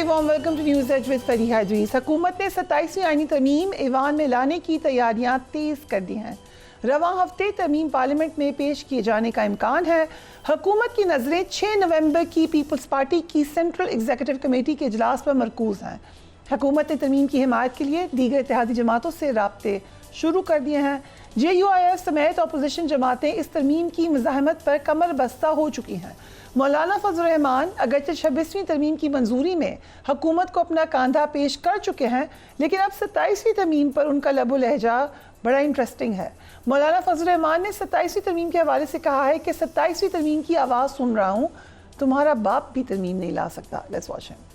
Very warm welcome to news edge with Fariha Idrees. हुकूमत ने 27वीं आईनी तरमीम ईवान में लाने की तैयारियां तेज़ कर दी हैं। रवां हफ्ते तरमीम पार्लियामेंट में पेश किए जाने का इम्कान है। हुकूमत की नज़रें 6 नवंबर की पीपल्स पार्टी की सेंट्रल एग्जीक्यूटिव कमेटी के इजलास पर मरकूज़ हैं। हुकूमत ने तरमीम की हिमायत के लिए दीगर इत्तेहादी जमातों से राब्ते शुरू कर दिए हैं। JUIF समेत अपोजिशन जमातें इस तरमीम की मज़ाहमत पर कमर बस्ता हो चुकी हैं। मौलाना फजल रहमान अगरचे 26वीं तरमीम की मंजूरी में हुकूमत को अपना कांधा पेश कर चुके हैं, लेकिन अब 27वीं तरमीम पर उनका लबो लहजा बड़ा इंटरेस्टिंग है। मौलाना फजल रहमान ने 27वीं तरमीम के हवाले से कहा है कि 27वीं तरमीम की आवाज़ सुन रहा हूँ, तुम्हारा बाप भी तरमीम नहीं ला सकता। Let's watch him.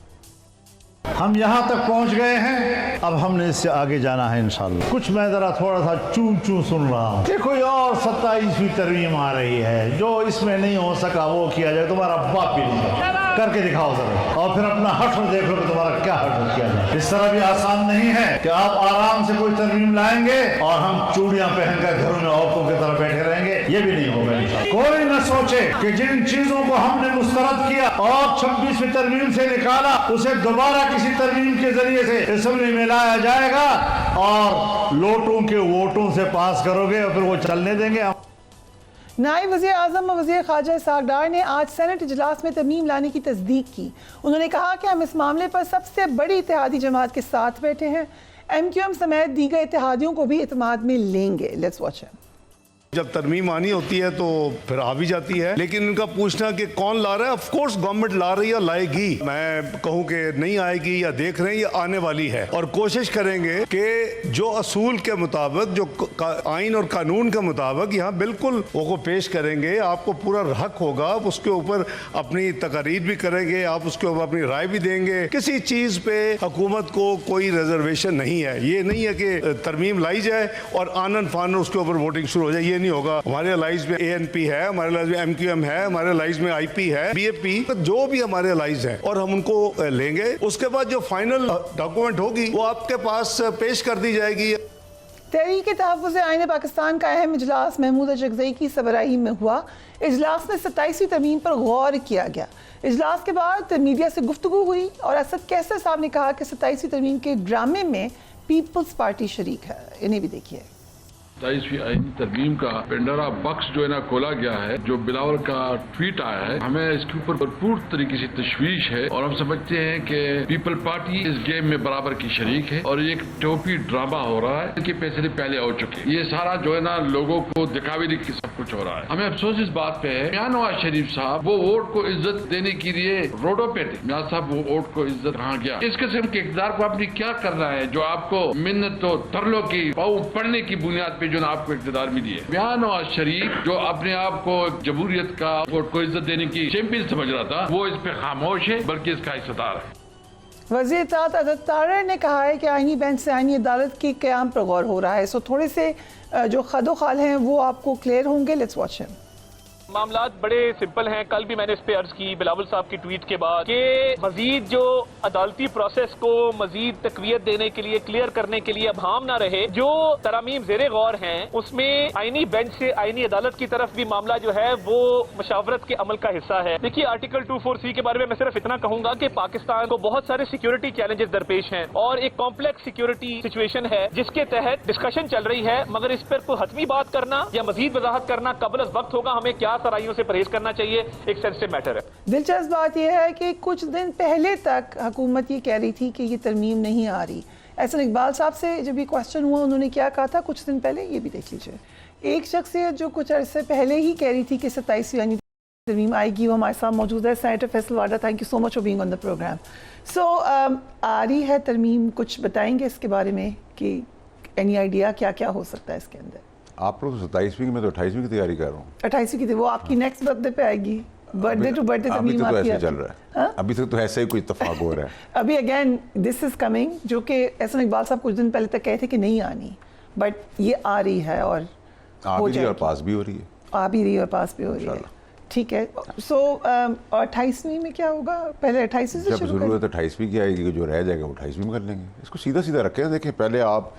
हम यहाँ तक पहुँच गए हैं, अब हमने इससे आगे जाना है इंशाल्लाह। कुछ मैं ज़रा थोड़ा सा चूं चूं सुन रहा हूँ कि कोई और 27वीं तरमीम आ रही है, जो इसमें नहीं हो सका वो किया जाए। तुम्हारा बाप भी नहीं करके दिखाओ जरा, और फिर अपना हश्र देख लो कि तुम्हारा क्या हश्र किया जाए। इस तरह भी आसान नहीं है कि आप आराम से कोई तरमीम लाएंगे और हम चूड़ियाँ पहनकर घरों में औरतों की तरह बैठे रहेंगे, ये भी नहीं होगा इंशाल्लाह। कोई न सोचे कि जिन चीजों को हमने मुस्तरद किया और 26वीं तरमीम से निकाला, उसे दोबारा किसी तरमीम के जरिए से असेंबली में लाया जाएगा और लोटों के वोटों से पास करोगे और फिर वो चलने देंगे। नायब वज़ीर आज़म वज़ीर ख़ारजा इसहाक़ डार ने आज सेनेट इजलास में तरमीम लाने की तस्दीक की। उन्होंने कहा कि हम इस मामले पर सबसे बड़ी इत्तेहादी जमात के साथ बैठे हैं। MQM समेत दीगर इत्तेहादियों को भी इत्तेमाद में लेंगे। Let's watch it. जब तरमीम आनी होती है तो फिर आ भी जाती है, लेकिन इनका पूछना कि कौन ला रहा है, ऑफ कोर्स गवर्नमेंट ला रही है, लाएगी। मैं कहूं कि नहीं आएगी या देख रहे हैं, ये आने वाली है और कोशिश करेंगे कि जो असूल के मुताबिक, जो आइन और कानून के मुताबिक यहाँ बिल्कुल वो पेश करेंगे। आपको पूरा हक होगा, आप उसके ऊपर अपनी तकरीर भी करेंगे, आप उसके ऊपर अपनी राय भी देंगे। किसी चीज़ पे हुकूमत को कोई रिजर्वेशन नहीं है। ये नहीं है कि तरमीम लाई जाए और आनन फानन उसके ऊपर वोटिंग शुरू हो जाए, नहीं होगा। हमारे अलाइज में ANP है, हमारे अलाइज में MQM है, हमारे अलाइज में IP है, BAP, जो भी हमारे अलाइज हैं, और हम उनको लेंगे। उसके बाद जो फाइनल डॉक्यूमेंट होगी वो आपके पास पेश कर दी जाएगी। तहरीक तहफ़्फ़ुज़ आईन पाकिस्तान का अहम इजलास महमूद अचकज़ई की सबराही में हुआ। इजलास में 27वीं तरमीम पर गौर किया गया। इजलास के बाद मीडिया से गुफ्तगू हुई और असद कैसर साहब ने कहा कि 27वीं तरमीम के ड्रामे में पीपल्स पार्टी शरीक है। इन्हें भी देखिए। 27वीं आईनी तरमीम का पेंडोरा बॉक्स जो है ना खोला गया है। जो बिलावल का ट्वीट आया है, हमें इसके ऊपर भरपूर तरीके से तशवीश है और हम समझते हैं कि पीपल पार्टी इस गेम में बराबर की शरीक है और एक टोपी ड्रामा हो रहा है। इसके फैसले पहले हो चुके। ये सारा जो है ना लोगों को दिखावे की सब कुछ हो रहा है। हमें अफसोस इस बात पे है, मियां नवाज शरीफ साहब वो वोट को इज्जत देने के लिए रोडों पे थे। मियां साहब वो वोट को इज्जत कहाँ गया? इस किस्म के इक़्तिदार को आपने क्या करना है जो आपको मिन्नतों तरलों की पाऊ पढ़ने की बुनियाद पे जो ना आपको इक़्तिदार मिली है। मियां नवाज शरीफ जो अपने आप को जमहूरियत का वोट को इज्जत देने की चैंपियन समझ रहा था, वो इस पे खामोश है, बल्कि इसका हिस्सेदार है। वज़ीर इत्तेहाद अदद तारर ने कहा है कि आईनी बेंच से आईनी अदालत के क़याम पर गौर हो रहा है। सो थोड़े से जो खदो खाल हैं वो आपको क्लियर होंगे। Let's watch him. मामलात बड़े सिंपल हैं। कल भी मैंने इस पे अर्ज की बिलावल साहब की ट्वीट के बाद कि मजीद जो अदालती प्रोसेस को मजीद तकवीयत देने के लिए, क्लियर करने के लिए अब हाम ना रहे। जो तरामीम ज़ेरे गौर हैं उसमें आईनी बेंच से आईनी अदालत की तरफ भी मामला जो है वो मशावरत के अमल का हिस्सा है। देखिए, आर्टिकल 24C के बारे में मैं सिर्फ इतना कहूंगा कि पाकिस्तान को बहुत सारे सिक्योरिटी चैलेंजेस दरपेश हैं और एक कॉम्प्लेक्स सिक्योरिटी सिचुएशन है जिसके तहत डिस्कशन चल रही है, मगर इस पर कोई हतमी बात करना या मजीद वजाहत करना कबल अज़ वक्त होगा। हमें क्या सराइयों से परहेज करना चाहिए, एक सेंसिटिव मैटर है। दिलचस्प बात यह है कि कुछ दिन पहले तक हुकूमत ये कह रही थी कि ये तरमीम नहीं आ रही। एहसन इकबाल साहब से जब ये क्वेश्चन हुआ, उन्होंने क्या कहा था कुछ दिन पहले, ये भी देख लीजिए। एक शख्सियत जो कुछ अर्से पहले ही कह रही थी कि 27वीं आईनी तरमीम आएगी, वो हमारे साथ मौजूद है, senator Faisal Vawda. Thank you so much for being on the programme. So आ रही है तरमीम, कुछ बताएंगे इसके बारे में कि एनी आइडिया क्या क्या हो सकता है इसके अंदर? आप लोग 27वीं की, मैं तो 28वीं की तैयारी कर रहा हूँ। 28वीं की, वो आपकी नेक्स्ट बर्थडे पे आएगी। बर्थडे टू बर्थडे अभी तक तो ऐसे चल रहा है। हाँ? अभी तक तो ऐसा ही कोई इत्तेफाक हो रहा है। अभी अगेन दिस इज कमिंग, जो कि एहसन इकबाल साहब कुछ दिन पहले तक कहे थे कि नहीं आनी, बट ये आ रही है और आ भी रही है और पास भी हो रही है। आ भी रही है और पास भी हो रही है। ठीक है। सो 28वीं में क्या होगा? पहले 28वीं से जब शुरू जरूरत है 28वीं की आएगी, जो रह जाएगा वो 28वीं में कर लेंगे। इसको सीधा सीधा रखें। देखें, पहले आप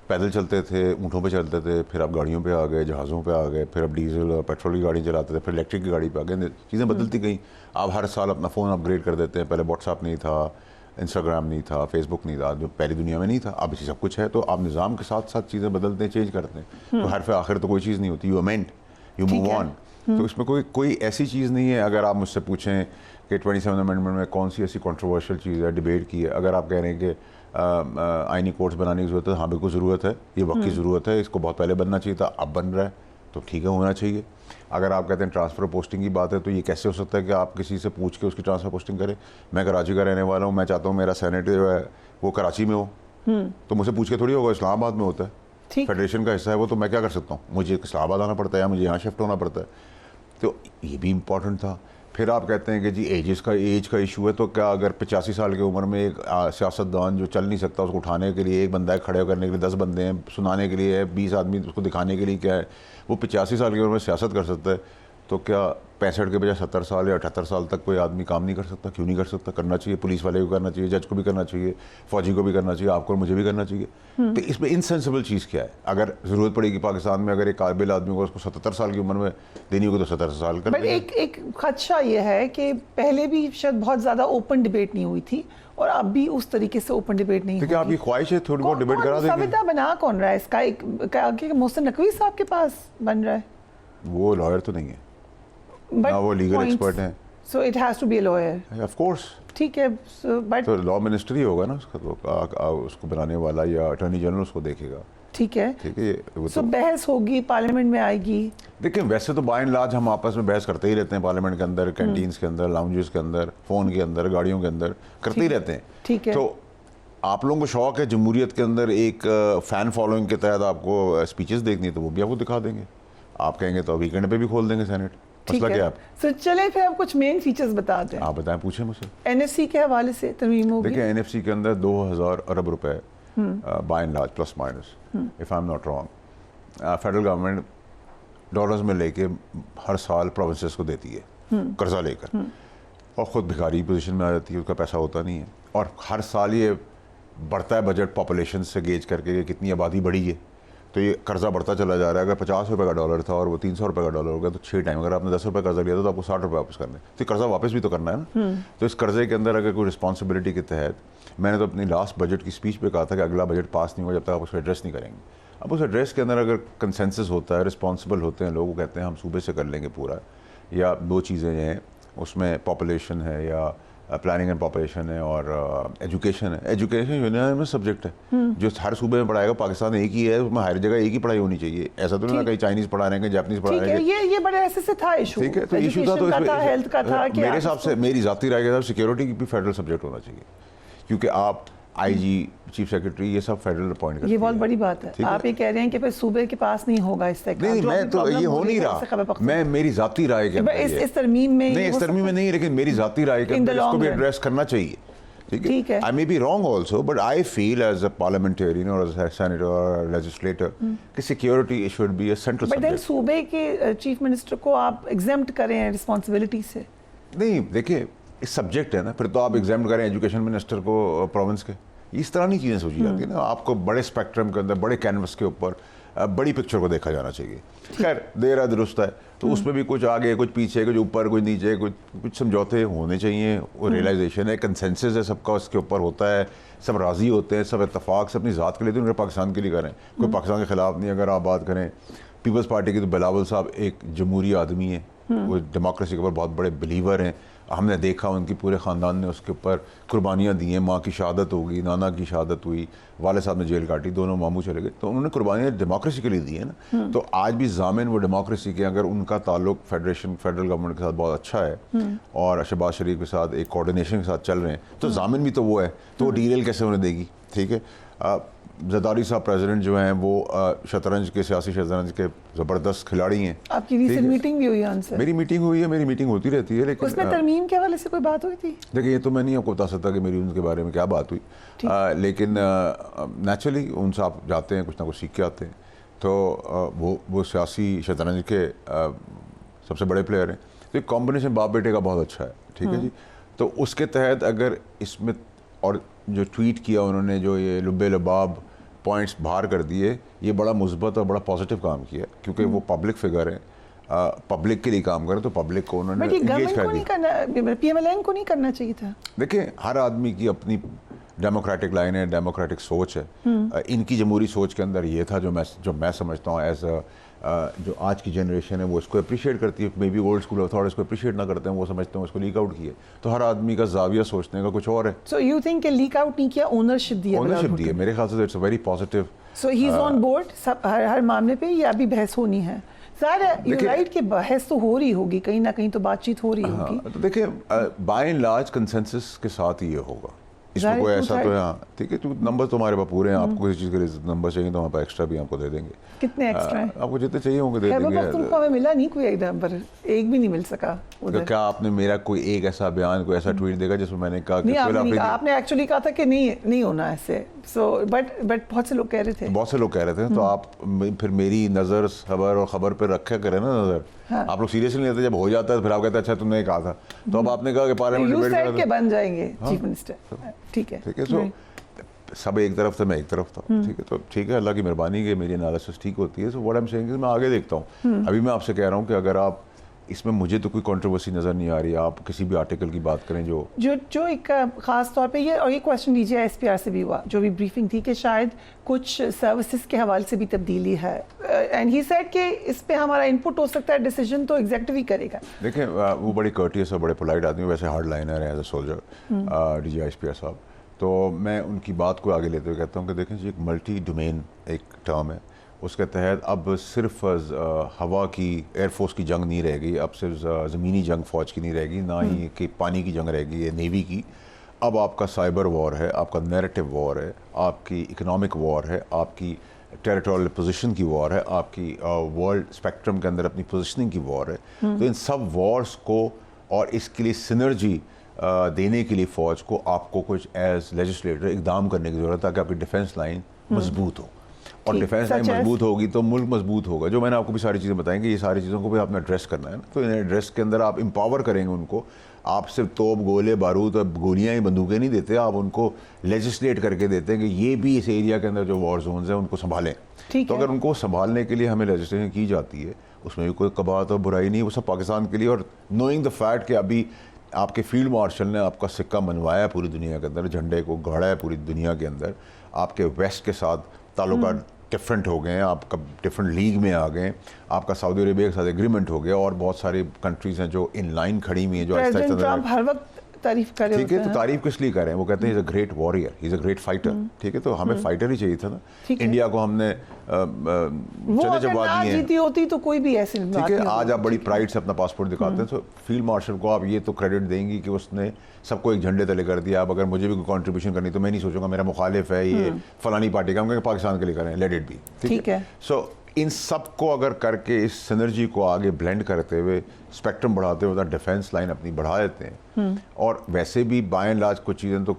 पैदल चलते थे, ऊँटों पे चलते थे, फिर आप गाड़ियों पे आ गए, जहाज़ों पे आ गए, फिर आप डीजल और पेट्रोल की गाड़ी चलाते थे, फिर इलेक्ट्रिक की गाड़ी पे आ गए। चीज़ें बदलती गई। आप हर साल अपना फ़ोन अपग्रेड कर देते हैं। पहले व्हाट्सएप नहीं था, इंस्टाग्राम नहीं था, फेसबुक नहीं था, जो पहली दुनिया में नहीं था, अब इसी सब कुछ है। तो आप निज़ाम के साथ साथ चीज़ें बदलते हैं, चेंज करते हैं, तो हर पे आखिर तो कोई चीज़ नहीं होती, you amend, you move on. तो इसमें कोई ऐसी चीज़ नहीं है। अगर आप मुझसे पूछें कि 27 अमेंडमेंट में कौन सी ऐसी कंट्रोवर्शियल चीज़ है, डिबेट की है, अगर आप कह रहे हैं कि आइनी कोर्ट्स बनाने की ज़रूरत है, हाँ बिल्कुल ज़रूरत है, ये वक्त की ज़रूरत है, इसको बहुत पहले बनना चाहिए था, अब बन रहा है, तो ठीक है, होना चाहिए। अगर आप कहते हैं ट्रांसफ़र पोस्टिंग की बात है, तो ये कैसे हो सकता है कि आप किसी से पूछ के उसकी ट्रांसफ़र पोस्टिंग करें? मैं कराची का रहने वाला हूँ, मैं चाहता हूँ मेरा सेनेट जो है वो कराची में हो, तो मुझे पूछ के थोड़ी होगा, इस्लामाबाद में होता है, फेडरेशन का हिस्सा है वो, तो मैं क्या कर सकता हूँ? मुझे इस्लामाबाद आना पड़ता है या मुझे यहाँ शिफ्ट होना पड़ता है। तो ये भी इम्पॉर्टेंट था। फिर आप कहते हैं कि जी एज का इशू है, तो क्या अगर 85 साल की उम्र में एक सियासतदान जो चल नहीं सकता, उसको उठाने के लिए एक बंदा है, खड़े करने के लिए 10 बंदे हैं, सुनाने के लिए है 20 आदमी, उसको दिखाने के लिए क्या है, वो 85 साल की उम्र में सियासत कर सकता है, तो क्या 65 के बजाय 70 साल या 78 साल तक कोई आदमी काम नहीं कर सकता? क्यों नहीं कर सकता? करना चाहिए, पुलिस वाले को करना चाहिए, जज को भी करना चाहिए, फौजी को भी करना चाहिए, आपको और मुझे भी करना चाहिए। तो इसमें इनसेंसिबल चीज़ क्या है? अगर ज़रूरत पड़ेगी पाकिस्तान में, अगर एक काबिल आदमी को उसको 77 साल की उम्र में देनी होगी, तो 77 साल कर बट एक खदशा ये है कि पहले भी शायद बहुत ज़्यादा ओपन डिबेट नहीं हुई थी, और अब भी उस तरीके से ओपन डिबेट नहीं होगी। आपकी ख्वाहिश है थोड़ी बहुत डिबेट करा देंगे। संविदा बना कौन रहा है इसका? एक मोहसिन नकवी साहब के पास बन रहा है, वो लॉयर तो नहीं है ना, वो लीगल एक्सपर्ट हैं, so it has to be a lawyer, of course. ठीक है, बट तो लॉ मिनिस्टर ही होगा ना उसका, तो उसको बनाने वाला या अटॉर्नी जनरल उसको देखेगा, ठीक है। वो सो तो बहस होगी, पार्लियामेंट में आएगी। देखिए, वैसे तो बाय एंड लार्ज हम आपस में बहस करते ही रहते हैं, पार्लियामेंट के अंदर, कैंटीन्स के अंदर, लाउंजेस के अंदर, फ़ोन के अंदर, गाड़ियों के अंदर करते ही रहते हैं, ठीक है। तो आप लोगों को शौक है जमहूरियत के अंदर एक फ़ैन फॉलोइंग के तहत आपको स्पीचेस देखनी है, तो वो भी आपको दिखा देंगे। आप कहेंगे तो वीकेंड पे भी खोल देंगे सेनेट, मसला क्या है? सो चले फिर आप कुछ मेन फीचर्स बताते हैं। आप बताएं, पूछें मुझसे। एनएफसी के हवाले से तरमीम होगी। देखिए, एनएफसी के अंदर 2000 अरब रुपए by and large plus minus, if I am not wrong, federal government dollars में लेके हर साल प्रोविंसेस को देती है कर्जा लेकर, और ख़ुद भिखारी पोजीशन में आ जाती है, उसका पैसा होता नहीं है, और हर साल ये बढ़ता है बजट पॉपुलेशन से गेज करके कि कितनी आबादी बढ़ी है, तो ये कर्जा बढ़ता चला जा रहा है। अगर 50 रुपये का डॉलर था और वो 300 रुपये का डॉलर हो गया, तो 6 टाइम। अगर आपने 10 रुपये कर्जा लिया था, तो आपको 60 रुपये वापस करने, तो कर्जा वापस भी तो करना है ना। तो इस कर्जे के अंदर अगर कोई रिस्पॉन्सिबिलिटी के तहत, मैंने तो अपनी लास्ट बजट की स्पीच पे कहा था कि अगला बजट पास नहीं होगा जब तक आप उसको एड्रेस नहीं करेंगे। अब उस एड्रेस के अंदर अगर कंसेंसस होता है, रिस्पॉन्सिबल होते हैं लोग, कहते हैं हम सूबे से कर लेंगे पूरा, या दो चीज़ें हैं उसमें, पॉपुलेशन है या प्लानिंग एंड पॉपुलेशन है, और एजुकेशन है। एजुकेशन यूनिवर्सल सब्जेक्ट है जो हर सूबे में पढ़ाएगा, पाकिस्तान एक ही है, उसमें हर जगह एक ही पढ़ाई होनी चाहिए। ऐसा तो नहीं कहीं चाइनीज पढ़ा रहे हैं, जापानीज पढ़ा रहे हैं। ये बड़े ऐसे से था इशू, ठीक है, तो इशू था, तो हेल्थ का था। मेरे हिसाब से, मेरी जाती राय के हिसाब से सिक्योरिटी की भी फेडरल सब्जेक्ट होना चाहिए, क्योंकि आप आईजी, चीफ सेक्रेटरी, ये सब फेडरल अपॉइंट करते हैं। ये बहुत बड़ी बात है। आप ये कह रहे हैं कि फिर सूबे के पास नहीं होगा इस तरह का। नहीं, मैं तो ये हो नहीं रहा, मैं मेरी जाती राय के अंदर इस तरमीम में नहीं, इस तरमीम में नहीं, लेकिन मेरी जाती राय के अंदर इसको भी एड्रेस करना चाहिए। ठीक है, I may be wrong also, but I feel as a parliamentarian और एज अ सेनेटर और लेजिस्लेटर कि security should be a central subject. But then सूबे के चीफ मिनिस्टर को आप एग्जेम्प्ट करें रिस्पॉन्सिबिलिटी से? नहीं, देखिए, इस सब्जेक्ट है ना, फिर तो आप एग्जाम्प्ट करें एजुकेशन मिनिस्टर को प्रोविंस के। इस तरह नहीं चीज़ें सोची जाती ना, आपको बड़े स्पेक्ट्रम के अंदर, बड़े कैनवस के ऊपर बड़ी पिक्चर को देखा जाना चाहिए। खैर, देर है दुरुस्त है, तो उसमें भी कुछ आगे, कुछ पीछे, कुछ ऊपर, कुछ नीचे, कुछ समझौते होने चाहिए। वो रियलाइजेशन है, कंसेंसस है सबका, उसके ऊपर होता है, सब राज़ी होते हैं, सब इत्तफाक से अपनी ज़ात के लिए, तो पाकिस्तान के लिए करें, कोई पाकिस्तान के ख़िलाफ़ नहीं। अगर आप बात करें पीपल्स पार्टी की, तो बिलावल साहब एक जमहूरी आदमी है, वो डेमोक्रेसी के ऊपर बहुत बड़े बिलीवर हैं। हमने देखा उनकी पूरे ख़ानदान ने उसके ऊपर कुर्बानियाँ दी हैं। माँ की शहादत होगी, नाना की शहादत हुई, वाले साहब ने जेल काटी, दोनों मामू चले गए, तो उन्होंने कुर्बानियाँ डेमोक्रेसी के लिए दी है ना। तो आज भी ज़ामिन वो डेमोक्रेसी के, अगर उनका ताल्लुक फेडरल गवर्नमेंट के साथ बहुत अच्छा है और शहबाज शरीफ के साथ एक कोऑर्डिनेशन के साथ चल रहे हैं, तो ज़ामिन भी तो वो है, तो वो डीरेल कैसे उन्हें देगी? ठीक है, ज़रदारी साहब प्रेसिडेंट जो हैं वो शतरंज के, सियासी शतरंज के ज़बरदस्त खिलाड़ी हैं। आपकी रीसेंट मीटिंग भी हुई है उनसे? मेरी मीटिंग हुई है, मेरी मीटिंग होती रहती है, लेकिन उसमें तरमीम के हवाले से कोई बात हुई थी? देखिए, ये तो मैं नहीं आपको बता सकता कि मेरी उनके बारे में क्या बात हुई, लेकिन नेचुरली उनसे आप जाते हैं, कुछ ना कुछ सीख के आते हैं। तो वो सियासी शतरंज के सबसे बड़े प्लेयर हैं, तो एक कॉम्बिनेशन बाप बेटे का बहुत अच्छा है। ठीक है जी, तो उसके तहत अगर इसमें, और जो ट्वीट किया उन्होंने, जो ये लुब्बे लबाब पॉइंट्स बाहर कर दिए, ये बड़ा मुस्बत और बड़ा पॉजिटिव काम किया, क्योंकि वो पब्लिक फिगर हैं। पब्लिक के लिए काम करें तो पब्लिक को उन्होंने बट ये engage गवर्नमेंट कर को नहीं दिया। करना, PMLN को नहीं करना चाहिए था। देखिए हर आदमी की अपनी डेमोक्रेटिक लाइन है, डेमोक्रेटिक सोच है। इनकी जमहूरी सोच के अंदर ये था जो मैं समझता हूँ एज जो आज की जनरेशन है वो इसको अप्रिशिएट करती है। May be old school authority इसको अप्रिशिएट ना करते हैं, वो समझते हैं उसको लीक आउट किए। तो हर आदमी का जाविया सोचने का कुछ और है। So you think leak out नहीं किया, ओनरशिप दिया, ओनरशिप दी है, मेरे ख्याल से it's a very positive. So he is on board सब हर मामले पे, या अभी बहस होनी है? सर यू राइट कि बहस तो हो रही होगी, कहीं ना कहीं तो बातचीत हो रही होगी। तो देखिए बाय एंड लार्ज कंसेंसस के साथ ही ये होगा, इसमें कोई ऐसा तो है। हाँ ठीक है, तो नंबर तो हमारे पास पूरे हैं। आपको किसी चीज़ के लिए नंबर चाहिए तो हमारे पास एक्स्ट्रा भी आपको दे देंगे। कितने एक्स्ट्रा हैं? आपको जितने चाहिए होंगे दे खैबर देंगे। पख्तूनख्वा में मिला नहीं कोई नंबर, एक भी नहीं मिल सका तो उधर। क्या आपने मेरा कोई एक ऐसा बयान, कोई ऐसा ट्वीट देखा जिसमें मैंने कहा कि नहीं, आपने नहीं कहा, आपने एक्चुअली कहा था कि नहीं होना ऐसे। सो बट बहुत से लोग कह रहे थे, बहुत से लोग कह रहे थे। तो आप फिर मेरी नज़र खबर और खबर पर रखा करें ना नज़र। हाँ। आप लोग सीरियसली नहीं लेते, जब हो जाता है तो फिर आप कहते हैं अच्छा तुमने कहा था। तो अब आपने कहा कि पार्लियामेंट यू डिबेट सेड के बन जाएंगे चीफ मिनिस्टर। ठीक है, ठीक है। तो सब एक तरफ था, मैं एक तरफ था। ठीक है, तो ठीक है, अल्लाह की मेहरबानी कि मेरी एनालिसिस ठीक होती है। So what I am saying मैं आगे देखता हूँ। अभी मैं आपसे कह रहा हूँ कि अगर आप इसमें, मुझे तो कोई कंट्रोवर्सी नज़र नहीं आ रही। आप किसी भी आर्टिकल की बात करें जो एक ख़ास तौर पे ये, और ये क्वेश्चन लीजिए SPR से भी हुआ, जो भी ब्रीफिंग थी, कि शायद कुछ सर्विसेज के हवाले से भी तब्दीली है, एंड ही सेड कि इस पे हमारा इनपुट हो सकता है, डिसीजन तो एग्जीक्यूटिव ही करेगा। देखें वो बड़ी कर्टियस और बड़े पोलाइट आदमी, वैसे हार्ड लाइनर है as a soldier DG SPR साहब। तो मैं उनकी बात को आगे लेते हुए कहता हूँ कि देखें जी, एक मल्टी डोमेन एक टर्म है, उसके तहत अब सिर्फ हवा की, एयरफोर्स की जंग नहीं रहेगी, अब सिर्फ ज़मीनी जंग फ़ौज की नहीं रहेगी, ना ही कि पानी की जंग रहेगी, नेवी की। अब आपका साइबर वॉर है, आपका नैरेटिव वॉर है, आपकी इकोनॉमिक वॉर है, आपकी टेरिटोरियल पोजीशन की वॉर है, आपकी वर्ल्ड स्पेक्ट्रम के अंदर अपनी पोजीशनिंग की वॉर है। तो इन सब वॉर्स को और इसके लिए सिनर्जी देने के लिए फ़ौज को आपको कुछ एज लेजिस्लेटर इकदाम करने की ज़रूरत है ताकि आपकी डिफेंस लाइन मजबूत हो। और डिफेंस लाइन मजबूत होगी तो मुल्क मजबूत होगा। जो मैंने आपको भी सारी चीज़ें बताएंगे, ये सारी चीज़ों को भी आपने एड्रेस करना है ना। तो इन एड्रेस के अंदर आप एम्पावर करेंगे उनको। आप सिर्फ तोप, गोले, बारूद और गोलियाँ ही, बंदूकें नहीं देते, आप उनको लेजिस्लेट करके देते हैं कि ये भी इस एरिया के अंदर जो वॉर जोन्स हैं उनको संभालें। तो अगर उनको संभालने के लिए हमें लेजिस्लेशन की जाती है, उसमें भी कोई कबात और बुराई नहीं, वो सब पाकिस्तान के लिए। और नोइंग द फैक्ट कि अभी आपके फील्ड मार्शल ने आपका सिक्का मनवाया है पूरी दुनिया के अंदर, झंडे को गाड़ा है पूरी दुनिया के अंदर, आपके वेस्ट के साथ ताल्लुकात डिफरेंट हो गए हैं, आपका डिफरेंट लीग में आ गए, आपका सऊदी अरेबिया के साथ एग्रीमेंट हो गया, और बहुत सारी कंट्रीज़ हैं जो इन लाइन खड़ी हुई हैं, जो प्रेसिडेंट ट्रंप हर वक्त तारीफ कर रहे ठीक है। होते तो हैं। तारीफ किस लिए कर रहे हैं? वो कहते हैं is a great warrior, he is a great fighter. ठीक है, तो हमें फाइटर ही चाहिए था ना। इंडिया को हमने वो चले अगर जवा ना दिए हैं। जीती होती तो कोई भी ऐसी बात ठीक है, नहीं आज होती। आप बड़ी प्राइड से अपना पासपोर्ट दिखाते हैं, तो फील्ड मार्शल को आप ये तो क्रेडिट देंगी कि उसने सबको एक झंडे तले कर दिया। अब अगर मुझे भी कोई कंट्रीब्यूशन करनी तो मैं नहीं सोचूंगा मेरा मुखालिफ है ये फलानी पार्टी का, हम कहेंगे पाकिस्तान के लिए करें, लेट इट बी। ठीक है। सो इन सब को अगर करके इस सिनर्जी को आगे ब्लेंड करते हुए, स्पेक्ट्रम बढ़ाते हुए, डिफेंस लाइन अपनी बढ़ा देते हैं। और वैसे भी बाय एंड लार्ज कुछ चीज़ें तो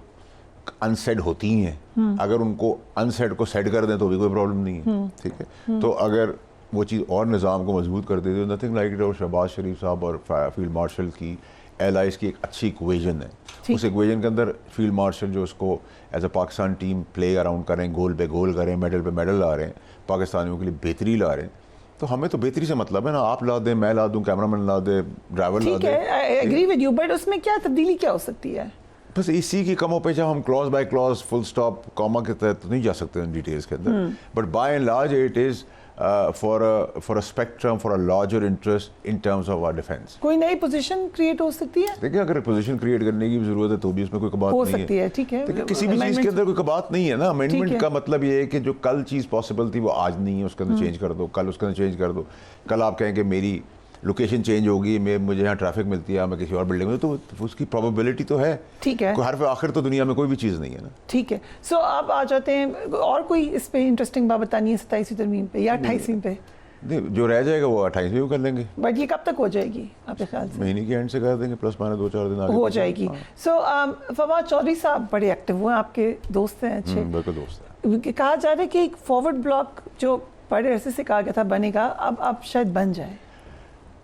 अनसेड होती ही हैं, अगर उनको अनसेड को सेट कर दें तो भी कोई प्रॉब्लम नहीं है। ठीक है, तो अगर वो चीज़ और निज़ाम को मजबूत कर देती है, नथिंग लाइक इट। और शहबाज शरीफ साहब और फील्ड मार्शल की एलाइज की एक अच्छी इक्वेजन है। उस इक्वेजन के अंदर फील्ड मार्शल जो उसको as a Pakistan team play around करें, गोल पे गोल करें, मेडल पे मेडल ला रहे हैं, पाकिस्तानियों के लिए बेहतरी ला रहे हैं। तो हमें तो बेहतरी से मतलब है ना, आप ला दें, मैं ला दूं, कैमरामैन ला दे, ड्राइवर ला ठीक दे। है, I agree with you, but उसमें क्या तब्दीली क्या हो सकती है? बस इसी की कमो पेश हम clause by clause, full stop, comma के तहत तो नहीं जा सकते इन डिटेल्स के अंदर। But by and large it is for a spectrum, for a larger interest in terms of our defence. कोई नई पोजीशन क्रिएट हो सकती है? देखिए, अगर पोजीशन क्रिएट करने की जरूरत है तो भी उसमें कोई कबात हो नहीं है। सकती है, ठीक है। देखिए, किसी भी चीज़ के अंदर कोई कबात नहीं है ना। अमेंडमेंट का मतलब ये है कि जो कल चीज़ पॉसिबल थी वो आज नहीं है, उसके अंदर चेंज कर दो, कल उसके अंदर चेंज कर दो। कल आप कहें कि मेरी लोकेशन चेंज होगी, मुझे यहाँ ट्रैफिक मिलती है, मैं किसी और बिल्डिंग में, तो उसकी प्रोबेबिलिटी तो है। ठीक है, हर आखिर तो दुनिया में कोई भी चीज़ नहीं है ना। ठीक है। सो अब आ जाते हैं, और कोई इस पे इंटरेस्टिंग बात बतानी है 27वीं तरमीम पे या 28वीं पे? नहीं, जो रह जाएगा वो 28वीं को कर लेंगे। बट ये कब तक हो जाएगी आपके ख्याल से? महीने के एंड से कर देंगे, प्लस माइनस 2-4 दिन आगे हो जाएगी। सो फवाद चौधरी साहब बड़े एक्टिव हुए, आपके दोस्त हैं अच्छे। बिल्कुल दोस्त है। कहा जा रहा है कि एक फॉरवर्ड ब्लॉक जो बड़े अरसे से कहा गया था बनेगा, अब शायद बन जाए।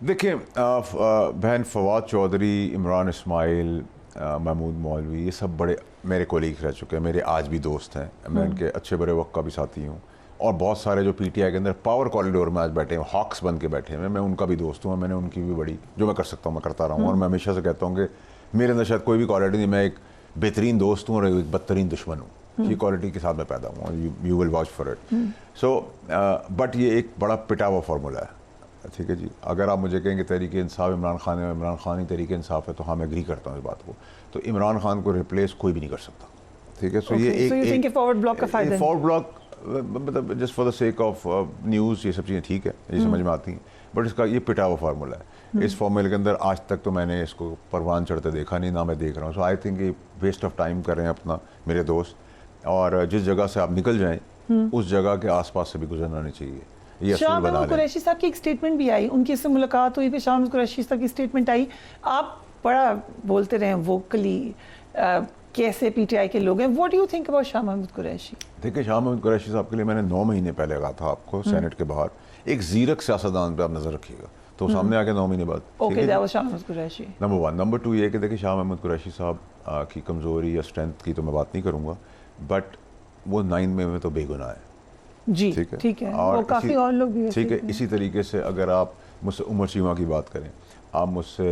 देखिए, बहन फवाद चौधरी, इमरान इस्माइल, महमूद मौलवी, ये सब बड़े मेरे कोलीग रह चुके हैं, मेरे आज भी दोस्त हैं, मैं इनके अच्छे बड़े वक्त का भी साथी हूँ। और बहुत सारे जो पीटीआई के अंदर पावर कॉरिडोर में आज बैठे हैं, हॉक्स बन के बैठे हैं, मैं उनका भी दोस्त हूँ, मैंने उनकी भी बड़ी जो मैं कर सकता हूँ मैं करता रहा हूँ। और मैं हमेशा से कहता हूँ कि मेरे अंदर शायद कोई भी क्वालिटी नहीं, मैं एक बेहतरीन दोस्त हूँ और एक बदतरीन दुश्मन हूँ। ये क्वालिटी के साथ मैं पैदा हूँ, you will watch for it. So but ये एक बड़ा पिटा हुआ फार्मूला है, ठीक है जी। अगर आप मुझे कहेंगे तहरीक इंसाफ इमरान खान है, इमरान खान ही तहरीक इंसाफ है, तो हाँ मैं एग्री करता हूँ इस बात को। तो इमरान खान को रिप्लेस कोई भी नहीं कर सकता, ठीक है। सो ये एक फॉरवर्ड ब्लॉक का फायदा, फॉरवर्ड ब्लॉक मतलब just for the sake of news, ये सब चीज़ें ठीक है, ये समझ में आती हैं, बट इसका ये पिटा हुआ फार्मूला है। इस फार्मूले के अंदर आज तक तो मैंने इसको परवान चढ़ते देखा नहीं, ना मैं देख रहा हूँ। सो आई थिंक ये वेस्ट ऑफ टाइम कर रहे हैं अपना मेरे दोस्त, और जिस जगह से आप निकल जाएं उस जगह के आसपास से भी गुजरना नहीं चाहिए। ये शाह महमूद कुरैशी साहब की एक स्टेटमेंट भी आई, उनकी इससे मुलाकात हुई, फिर शाह महमूद कुरैशी साहब की स्टेटमेंट आई। आप बड़ा बोलते रहे वोकली, कैसे पीटीआई के लोग हैं, what do you think about Shah Mahmood Qureshi? देखिए, शाह महमूद कुरैशी साहब के लिए मैंने 9 महीने पहले कहा था आपको सेनेट के बाहर, एक जीरक सियासतदान पे आप नजर रखिएगा, तो सामने आके 9 महीने बाद okay that was Shah Mahmood Qureshi, number 1। Number 2 ये कि देखिए शाह महमूद कुरैशी साहब की कमज़ोरी या स्ट्रेंथ की तो मैं बात नहीं करूँगा, बट वो 9 में तो बेगुनाह है जी, ठीक है। और काफ़ी और लोग भी ठीक है। इसी तरीके से अगर आप मुझसे उमर चीमा की बात करें, आप मुझसे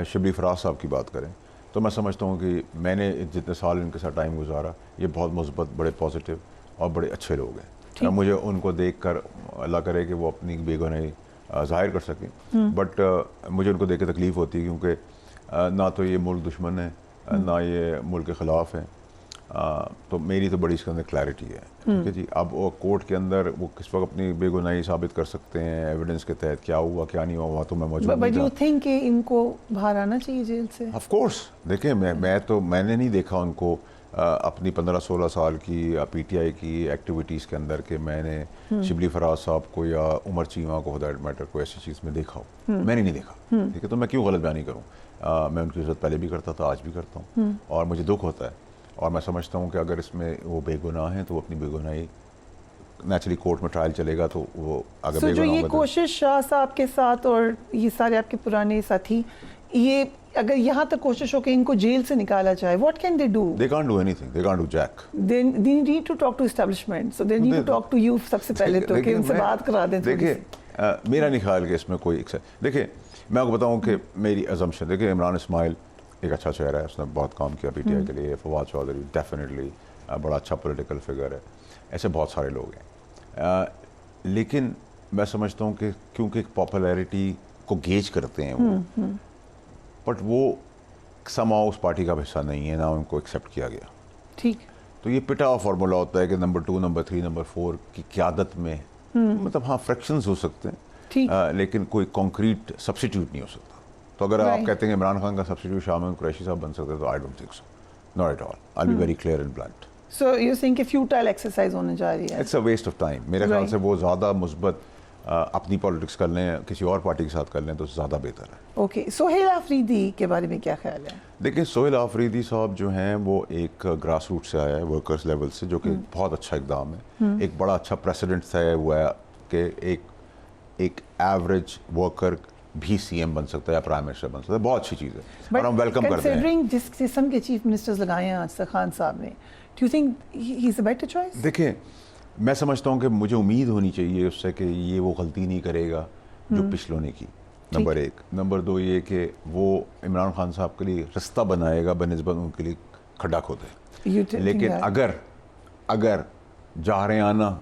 शिबली फराज साहब की बात करें, तो मैं समझता हूँ कि मैंने जितने साल इनके साथ टाइम गुजारा, ये बहुत मुस्बत, बड़े पॉजिटिव और बड़े अच्छे लोग हैं। मुझे उनको देख कर अल्लाह करे कि वो अपनी बेगुनाही ज़ाहिर कर सकें, बट मुझे उनको देख के तकलीफ़ होती है, क्योंकि ना तो ये मुल्क दुश्मन है, ना ये मुल्क के ख़िलाफ़ है। तो मेरी तो बड़ी इसके अंदर क्लैरिटी है, ठीक है जी। अब वो कोर्ट के अंदर वो किस वक्त अपनी बेगुनाही साबित कर सकते हैं, एविडेंस के तहत क्या हुआ क्या नहीं हुआ तो मैं मौजूद नहीं था। बट यू थिंक कि इनको बाहर आना चाहिए जेल से? Of course. देखिए, मैंने नहीं देखा उनको अपनी 15-16 साल की पीटीआई की एक्टिविटीज़ के अंदर कि मैंने शिबली फराज साहब को या उमर चीमा को फॉर दैट मैटर को ऐसी चीज़ में देखा हो, मैंने नहीं देखा, ठीक है। तो मैं क्यों गलत बयानी करूँ? मैं उनकी इज़्ज़त पहले भी करता था, आज भी करता हूँ, और मुझे दुख होता है, और मैं समझता हूँ कि अगर इसमें वो बेगुनाह हैं तो वो अपनी बेगुनाही नेचुरली कोर्ट में ट्रायल चलेगा तो वो अगर जो ये कोशिश शाह साहब के साथ और ये सारे आपके पुराने साथी, ये अगर यहाँ तक कोशिश हो कि इनको जेल से निकाला जाए, what can they do? They can't do anything, they can't do jack. They need to talk to establishment, so they need to talk to you सबसे पहले तो कि उनसे बात करा दें। देखिए, मेरा नहीं ख्याल कि इसमें कोई देखिए, मैं आपको बताऊँ कि मेरी अजम्पशन, देखिए इमरान इस्माइल एक अच्छा चेहरा है, उसने बहुत काम किया पीटीआई के लिए, फवाद चौधरी डेफिनेटली बड़ा अच्छा पॉलिटिकल फिगर है, ऐसे बहुत सारे लोग हैं, लेकिन मैं समझता हूँ कि क्योंकि एक पॉपुलैरिटी को गेज करते हैं वो, बट वो समाओ उस पार्टी का हिस्सा नहीं है, ना उनको एक्सेप्ट किया गया, ठीक। तो ये पिटा हुआ फार्मूला होता है कि नंबर 2, नंबर 3, नंबर 4 की क़यादत में मतलब हाँ फ्रैक्शंस हो सकते हैं, लेकिन कोई कॉन्क्रीट सब्सिट्यूट नहीं हो सकता। तो अगर आप कहते हैं इमरान खान का सब्सिट्यूट शाह महमूद कुरैशी साहब बन सकते हैं, तो I don't think so, not at all, I will be very clear and blunt. So you think कि फ्यूटाइल एक्सरसाइज होने जा रही है? It's a waste of time. मेरे ख्याल से वो ज़्यादा मुस्बत अपनी पॉलिटिक्स कर लें, किसी और पार्टी के साथ कर लें तो ज़्यादा बेहतर है। ओके, सोहेल आफरीदी के बारे में क्या ख्याल है? देखिए, सोहेल आफरीदी साहब जो हैं वो एक ग्रास रूट से आया है, वर्कर्स लेवल से, जो कि बहुत अच्छा इकदाम है, एक बड़ा अच्छा प्रेसिडेंट तय हुआ है कि एक एवरेज वर्कर भी सीएम बन सकता है या प्राइम मिनिस्टर बन सकता है, बहुत अच्छी चीज़ है और हम वेलकम करते हैं। कंसीडरिंग जिस किस्म के चीफ मिनिस्टर्स लगाए हैं आज तक खान साहब ने, do you think he is a better choice? देखिए, मैं समझता हूँ कि मुझे उम्मीद होनी चाहिए उससे कि ये वो गलती नहीं करेगा जो पिछलों ने की, नंबर 1। नंबर 2 ये कि वो इमरान खान साहब के लिए रास्ता बनाएगा बनिस्बत उनके लिए खड्डा खोदे। लेकिन अगर जाहिराना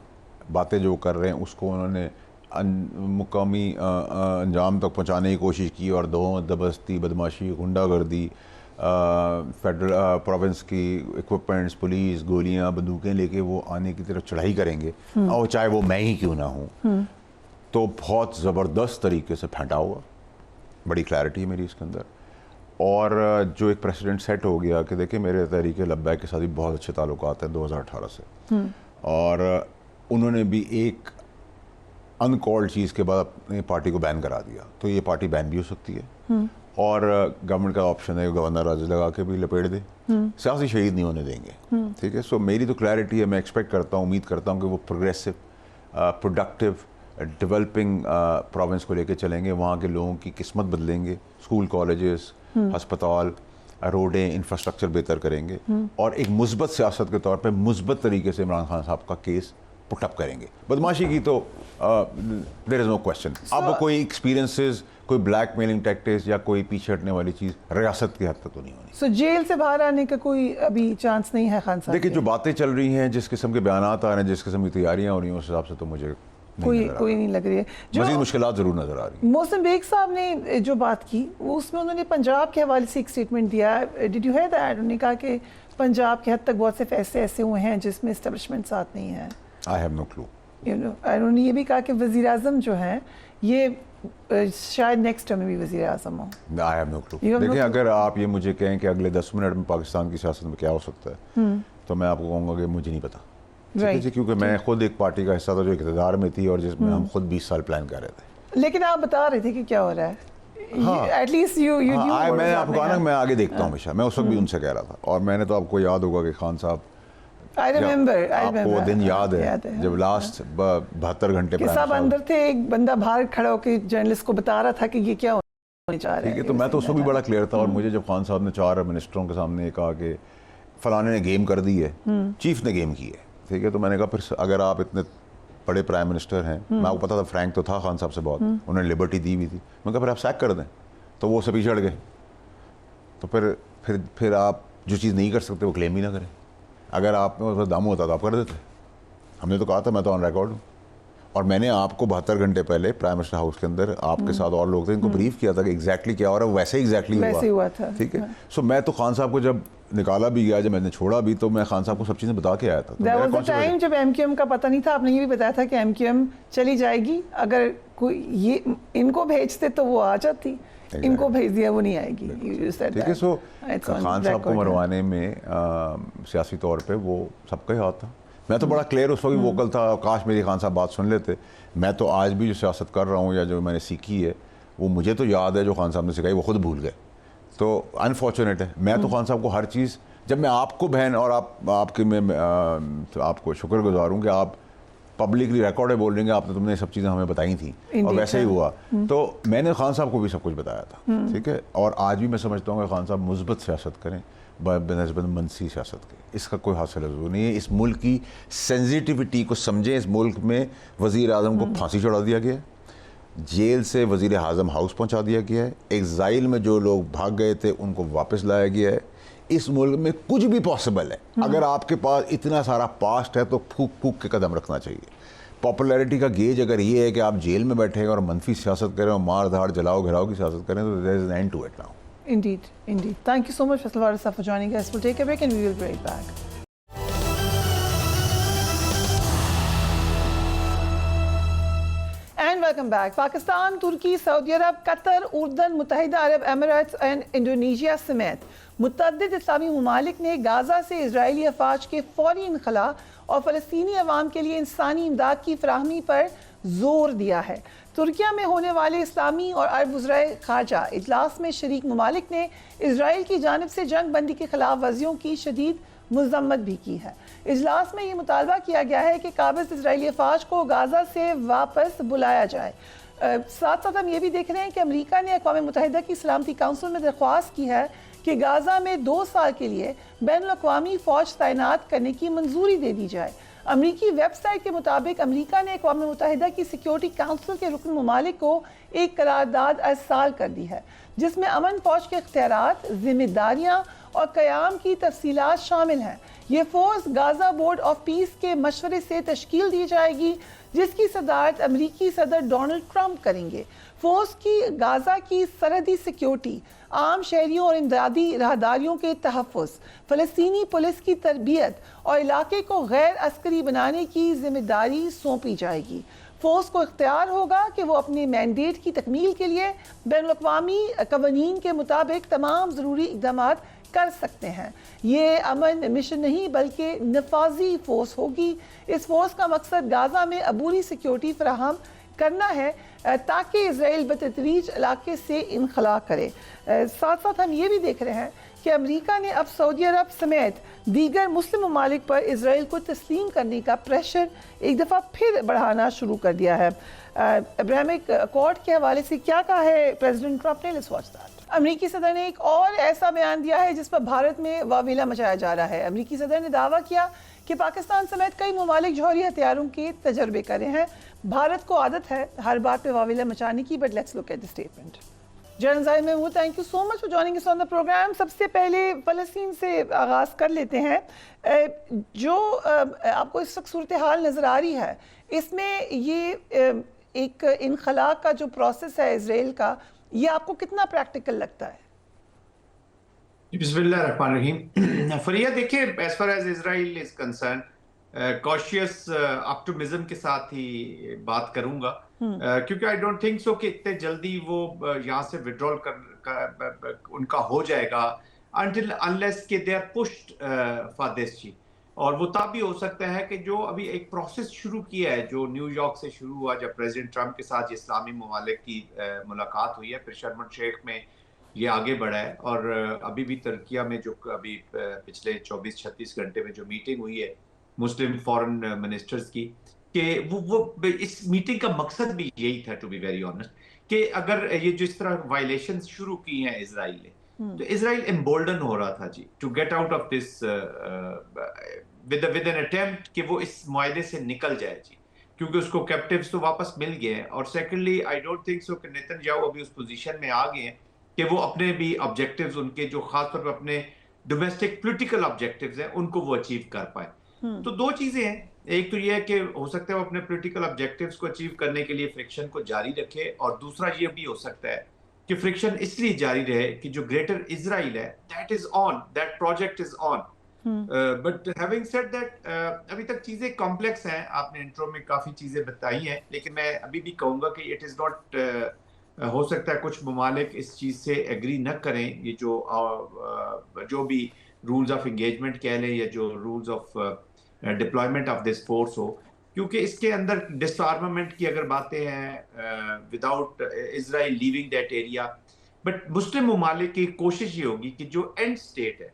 बातें जो कर रहे हैं उसको उन्होंने मुकामी अंजाम तक पहुंचाने की कोशिश की और दबस्ती, बदमाशी, गुंडागर्दी, फेडरल प्रोविंस की इक्विपमेंट्स, पुलिस, गोलियां, बंदूकें लेके वो आने की तरफ चढ़ाई करेंगे, और चाहे वो मैं ही क्यों ना हूँ, तो बहुत ज़बरदस्त तरीके से फेंटा हुआ, बड़ी क्लैरिटी है मेरी इसके अंदर। और जो एक प्रेसिडेंट सेट हो गया कि देखिए मेरे तहरीक लब्बैक के साथ भी बहुत अच्छे ताल्लुकात हैं 2018 से, और उन्होंने भी एक अनकॉल्ड चीज़ के बाद अपनी पार्टी को बैन करा दिया, तो ये पार्टी बैन भी हो सकती है, और गवर्नमेंट का ऑप्शन है गवर्नर राज लगा के भी लपेट दे, सियासी शहीद नहीं होने देंगे, ठीक है। सो मेरी तो क्लैरिटी है, मैं एक्सपेक्ट करता हूँ, उम्मीद करता हूँ कि वो प्रोग्रेसिव, प्रोडक्टिव, डेवलपिंग प्रोविंस को लेके चलेंगे, वहाँ के लोगों की किस्मत बदलेंगे, स्कूल, कॉलेजेस, अस्पताल, रोडें, इंफ्रास्ट्रक्चर बेहतर करेंगे, और एक मुस्बत सियासत के तौर पर मुस्बत तरीके से इमरान खान साहब का केस पुट अप करेंगे। बदमाशी की तो देयर इज़ नो क्वेश्चन। अब कोई एक्सपीरियंसेस, कोई ब्लैकमेलिंग टैक्टिक्स या कोई पीछे हटने वाली चीज़ रियासत की हद तक तो नहीं होनी। सो जेल से बाहर आने का कोई अभी चांस नहीं है खान साहब? देखिए, जो बातें चल रही हैं, जिस किस्म के बयान आ रहे हैं, जिस किस्म की तैयारियाँ हो रही हैं, उस हिसाब से तो मुझे कोई नहीं लग रही है। मज़ीद मुश्किलात ज़रूर नज़र आ रही हैं। मौसम बेग साहब ने जो बात की उसमें उन्होंने पंजाब के हवाले से एक स्टेटमेंट दिया। Did you here that? उन्होंने कहा कि पंजाब के हद तक बहुत से फैसले ऐसे हुए हैं जिसमें एस्टेब्लिशमेंट साथ नहीं है। I have no clue. उन्होंने ये भी कहा कि वज़ीर आज़म जो हैं ये शायद नेक्स्ट टर्म में भी वज़ीर आज़म हो। I have no clue. देखिए, अगर आप ये मुझे कहें कि अगले 10 मिनट में पाकिस्तान की सियासत में क्या हो सकता है, तो मैं आपको कहूँगा कि मुझे नहीं पता। जी, क्योंकि मैं खुद एक पार्टी का हिस्सा था जो इक़्तिदार में थी और जिसमें हम खुद 20 साल प्लान कर रहे थे। लेकिन आप बता रहे थे कि क्या हो रहा है। एटलीस्ट यू मैं आपको कहा ना, मैं आगे देखता हूँ हमेशा। मैं उस वक्त भी उनसे कह रहा था, और मैंने तो आपको याद होगा कि खान साहब, आपको वो दिन याद है जब लास्ट 72 घंटे के सब अंदर थे, एक बंदा बाहर खड़ा होकर जर्नलिस्ट को बता रहा था कि ये क्या होने जा रहा है। ठीक है, तो मैं तो उसको भी बड़ा क्लियर था। और मुझे जब खान साहब ने 4 मिनिस्टरों के सामने कहा कि फलाने ने गेम कर दी है, चीफ ने गेम की है, ठीक है, तो मैंने कहा फिर अगर आप इतने बड़े प्राइम मिनिस्टर हैं, मैं आपको पता था फ्रैंक तो था खान साहब से बहुत, उन्होंने लिबर्टी दी हुई थी, मैं कहा फिर आप सैक कर दें, तो वो सभी चढ़ गए। तो फिर आप जो चीज़ नहीं कर सकते वो क्लेम ही ना करें। अगर आप में उसका दम होता तो आप कर देते। हमने तो कहा था, मैं तो ऑन रिकॉर्ड हूँ, और मैंने आपको 72 घंटे पहले प्राइम मिनिस्टर हाउस के अंदर आपके साथ और लोग थे, इनको ब्रीफ किया था कि एग्जैक्टली क्या हो रहा है, वैसे एग्जैक्टली हुआ था। ठीक है। सो मैं तो खान साहब को जब निकाला भी गया, जब मैंने छोड़ा भी, तो मैं खान साहब को सब चीज़ें बता के आया था। There was a time जब MQM का पता नहीं था, आपने ये भी बताया था कि MQM चली जाएगी, अगर कोई ये इनको भेजते तो वो आ जाती, इनको भेज दिया वो नहीं आएगी। ठीक है। सो खान साहब को मरवाने में सियासी तौर पे वो सबका ही हाथ था। मैं तो बड़ा क्लियर उस वक्त वोकल था, काश मेरी खान साहब बात सुन लेते। मैं तो आज भी जो सियासत कर रहा हूँ या जो मैंने सीखी है, वो मुझे तो याद है, जो खान साहब ने सिखाई वो खुद भूल गए। तो अनफॉर्चुनेट है। मैं तो खान साहब को हर चीज़, जब मैं आपको बहन और आपके मैं तो आपको शुक्रगुजार हूँ कि आप पब्लिकली रिकॉर्ड है बोल रहे हैं, आपने तुमने सब चीज़ें हमें बताई थी, और वैसे ही हुआ। तो मैंने खान साहब को भी सब कुछ बताया था, ठीक है। और आज भी मैं समझता हूँ कि खान साहब मुस्बत सियासत करें बनस्बत मनसी सियासत के, इसका कोई हासिल ज़रूर नहीं है। इस मुल्क की सेंसिटिविटी को समझें। इस मुल्क में वज़ीर आज़म को फांसी चढ़ा दिया गया है, जेल से वज़ीर आज़म हाउस पहुंचा दिया गया है, एग्ज़ाइल में जो लोग भाग गए थे उनको वापस लाया गया है। इस मुल्क में कुछ भी पॉसिबल है। अगर आपके पास इतना सारा पास्ट है तो फूक फूक के कदम रखना चाहिए। पॉपुलैरिटी का गेज अगर ये है कि आप जेल में बैठे और मनफी सियासत करें और मार धाड़ जलाओ घिराओ की सियासत करें, तो there is an end to it now. Indeed. Thank you so much, Faisal Waris, for joining us. We'll take a break and we will be right back. And welcome back. Pakistan, Turkey, Saudi Arab, Qatar, Urdun, मुत्तहिदा अरब Emirates and Indonesia समेत मुतअद्दिद इस्लामी ममालिक ने Gaza से Israeli अफवाज के फौरी इनखला और फ़लस्तीनी अवाम के लिए इंसानी इमदाद की फराहमी पर जोर दिया है। तुर्किया में होने वाले इस्लामी और अरब वज़राए ख़ारजा इजलास में शरीक ममालिक ने इसराइल की जानिब से जंग बंदी के खिलाफ वर्जियों की शदीद मज़म्मत भी की है। इजलास में ये मुतालबा किया गया है कि काबिज़ इजरायली अफवाज को गाज़ा से वापस बुलाया जाए। साथ साथ हम ये भी देख रहे हैं कि अमेरिका ने अक़वाम मुत्तहिदा की सलामती काउंसिल में दरख्वास्त की है कि गाज़ा में 2 साल के लिए बैनुल-अक़वामी फ़ौज तैनात करने की मंजूरी दे दी जाए। अमरीकी वेबसाइट के मुताबिक अमेरिका ने अक़वाम मुत्तहिदा की सिक्योरिटी काउंसिल के रुकन ममालिक को एक करारदाद अरसाल कर दी है, जिसमें अमन फ़ौज के इख्तियारात, जिम्मेदारियाँ और क़याम की तफसीलात शामिल हैं। ये force Gaza board of peace के मशवरे से तश्कील दी जाएगी, जिसकी सदारत अमरीकी सदर डोनाल्ड ट्रंप करेंगे। फोर्स की गाज़ा की सरहदी सिक्योरिटी, आम शहरियों और इमदादी राहदारियों के तहफ़्फ़ुज़, फ़लस्तीनी पुलिस की तरबियत और इलाके को गैर अस्करी बनाने की जिम्मेदारी सौंपी जाएगी। फोर्स को इख्तियार होगा कि वो अपने मैंडेट की तकमील के लिए बैनुल-अक़वामी क़वानीन के मुताबिक तमाम ज़रूरी इक़दाम कर सकते हैं। ये अमन मिशन नहीं बल्कि नफाजी फोर्स होगी। इस फोर्स का मकसद गाज़ा में अबूरी सिक्योरिटी फराहम करना है ताकि इसराइल बतदरीज इलाके से इनखला करे। साथ साथ हम ये भी देख रहे हैं कि अमेरिका ने अब सऊदी अरब समेत दीगर मुस्लिम ममालिक पर इसराइल को तस्लीम करने का प्रेशर एक दफ़ा फिर बढ़ाना शुरू कर दिया है। अब्राहमिक अकॉर्ड के हवाले से क्या कहा है प्रेसिडेंट ट्रंप ने? Let's watch that. अमरीकी सदर ने एक और ऐसा बयान दिया है जिस पर भारत में वावेला मचाया जा रहा है। अमरीकी सदर ने दावा किया कि पाकिस्तान समेत कई ममालिक जौहरी हथियारों के तजर्बे कर रहे हैं। भारत को आदत है हर बात पे वाविला मचाने की, but let's look at the statement. General Zahir Mahmood, thank you so much for joining us on the programme. सबसे पहले फ़लस्तीन से आगाज़ कर लेते हैं। जो आपको इस वक्त सूरत हाल नज़र आ रही है, इसमें ये एक इनखला का जो प्रोसेस है इजराइल का, ये आपको कितना प्रैक्टिकल लगता है? बिस्मिल्लाहिर्रहमानिर्रहीम। फरिया, देखिए, as far as Israel is concern, cautious optimism के साथ ही बात करूंगा, क्योंकि आई डोंट थिंक सो कि इतने जल्दी वो यहाँ से विड्रॉल कर उनका हो जाएगा until unless कि they are pushed for this जी। और वो तब भी हो सकता है कि जो अभी एक प्रोसेस शुरू किया है, जो न्यूयॉर्क से शुरू हुआ जब प्रेसिडेंट ट्रंप के साथ इस्लामी ममालिक की मुलाकात हुई है, फिर शर्म एल शेख में ये आगे बढ़ा है, और अभी भी तुर्किया में जो अभी पिछले 24-36 घंटे में जो मीटिंग हुई है मुस्लिम फॉरेन मिनिस्टर्स की, कि वो इस मीटिंग का मकसद भी यही था, टू बी वेरी ऑनेस्ट, कि अगर ये जिस तरह वायलेशन शुरू की हैं इजराइल ने, तो इजराइल एम्बोल्डन हो रहा था जी to get out of this with an attempt कि वो इस मुआहदे से निकल जाए जी, क्योंकि उसको कैप्टिव्स तो वापस मिल गए हैं। और secondly I don't think so कि नेतन्याहू अभी उस पोजीशन में आ गए हैं कि वो अपने भी ऑब्जेक्टिव्स, उनके जो खासतौर पर अपने डोमेस्टिक पॉलिटिकल ऑब्जेक्टिव्स हैं, उनको वो अचीव कर पाए। तो दो चीजें हैं, एक तो ये है कि हो सकता है वो अपने पॉलिटिकल ऑब्जेक्टिव्स को अचीव करने के लिए फ्रिक्शन को जारी रखे, और दूसरा ये भी हो सकता है कि फ्रिक्शन इसलिए जारी रहे कि जो ग्रेटर इजराइल है, that is on, that project is on. But having said that, अभी तक चीजें कॉम्प्लेक्स हैं, आपने इंट्रो में काफी चीजें बताई हैं, लेकिन मैं अभी भी कहूंगा कि इट इज नॉट, हो सकता है कुछ ममालिक इस चीज से एग्री न करें, ये जो भी रूल्स ऑफ एंगेजमेंट कह लें या जो rules of deployment of this force हो, क्योंकि इसके अंदर डिसआर्मामेंट की अगर बातें हैं without Israel leaving that area, but Muslim ममालिक की कोशिश ये होगी कि जो एंड स्टेट है,